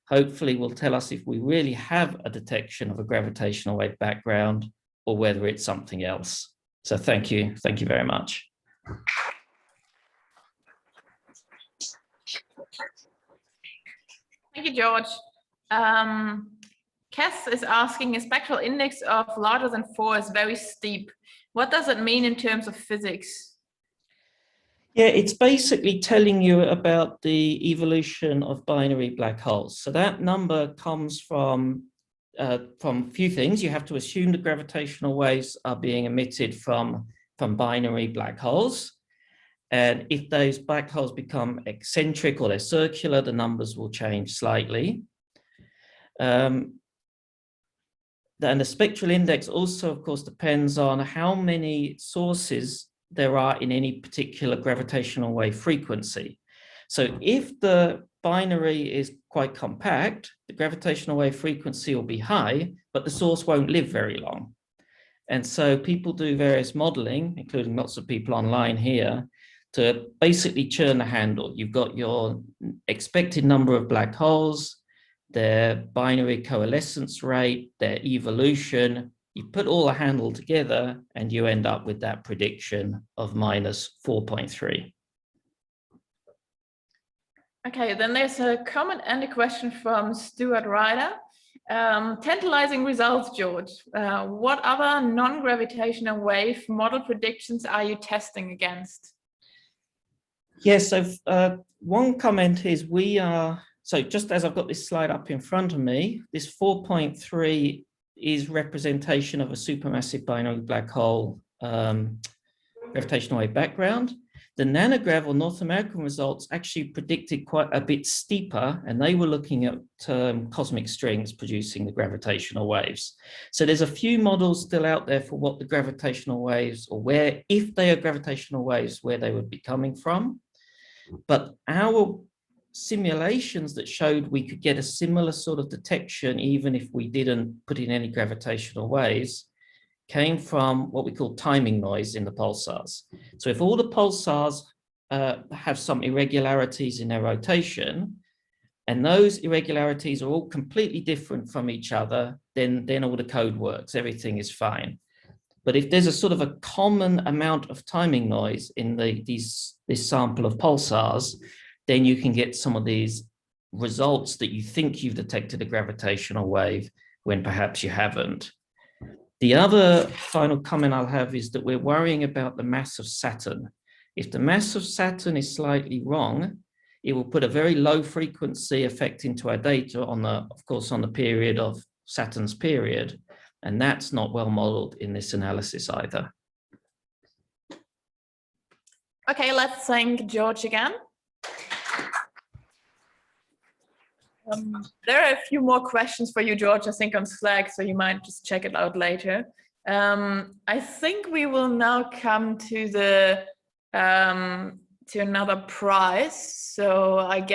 hopefully will tell us if we really have a detection of a gravitational wave background or whether it's something else. So thank you very much. Thank you, George. Cass is asking, a spectral index of larger than 4 is very steep. What does it mean in terms of physics? Yeah, it's basically telling you about the evolution of binary black holes. So that number comes from a few things. You have to assume the gravitational waves are being emitted from binary black holes. And if those black holes become eccentric or they're circular, the numbers will change slightly. And the spectral index also, of course, depends on how many sources there are in any particular gravitational wave frequency. So if the binary is quite compact, the gravitational wave frequency will be high, but the source won't live very long. And so people do various modeling, including lots of people online here, to basically churn the handle. You've got your expected number of black holes, their binary coalescence rate, their evolution. You put all the handle together and you end up with that prediction of minus 4.3. Okay, then there's a comment and a question from Stuart Ryder. Tantalizing results, George. What other non-gravitational wave model predictions are you testing against? Yes, so one comment is so just as I've got this slide up in front of me, this 4.3 is representation of a supermassive binary black hole gravitational wave background. The nanograv or North American results actually predicted quite a bit steeper, and they were looking at cosmic strings producing the gravitational waves. So there's a few models still out there for what the gravitational waves, or where, if they are gravitational waves, where they would be coming from. But our simulations that showed we could get a similar sort of detection even if we didn't put in any gravitational waves came from what we call timing noise in the pulsars. So if all the pulsars have some irregularities in their rotation, and those irregularities are all completely different from each other, then all the code works, everything is fine. But if there's a sort of a common amount of timing noise in this sample of pulsars, then you can get some of these results that you think you've detected a gravitational wave when perhaps you haven't. The other final comment I'll have is that we're worrying about the mass of Saturn. If the mass of Saturn is slightly wrong, it will put a very low frequency effect into our data of course, on the period of Saturn's period. And that's not well modeled in this analysis either. Okay, let's thank George again. There are a few more questions for you, George, I think on Slack, so you might just check it out later. I think we will now come to the to another prize. So I guess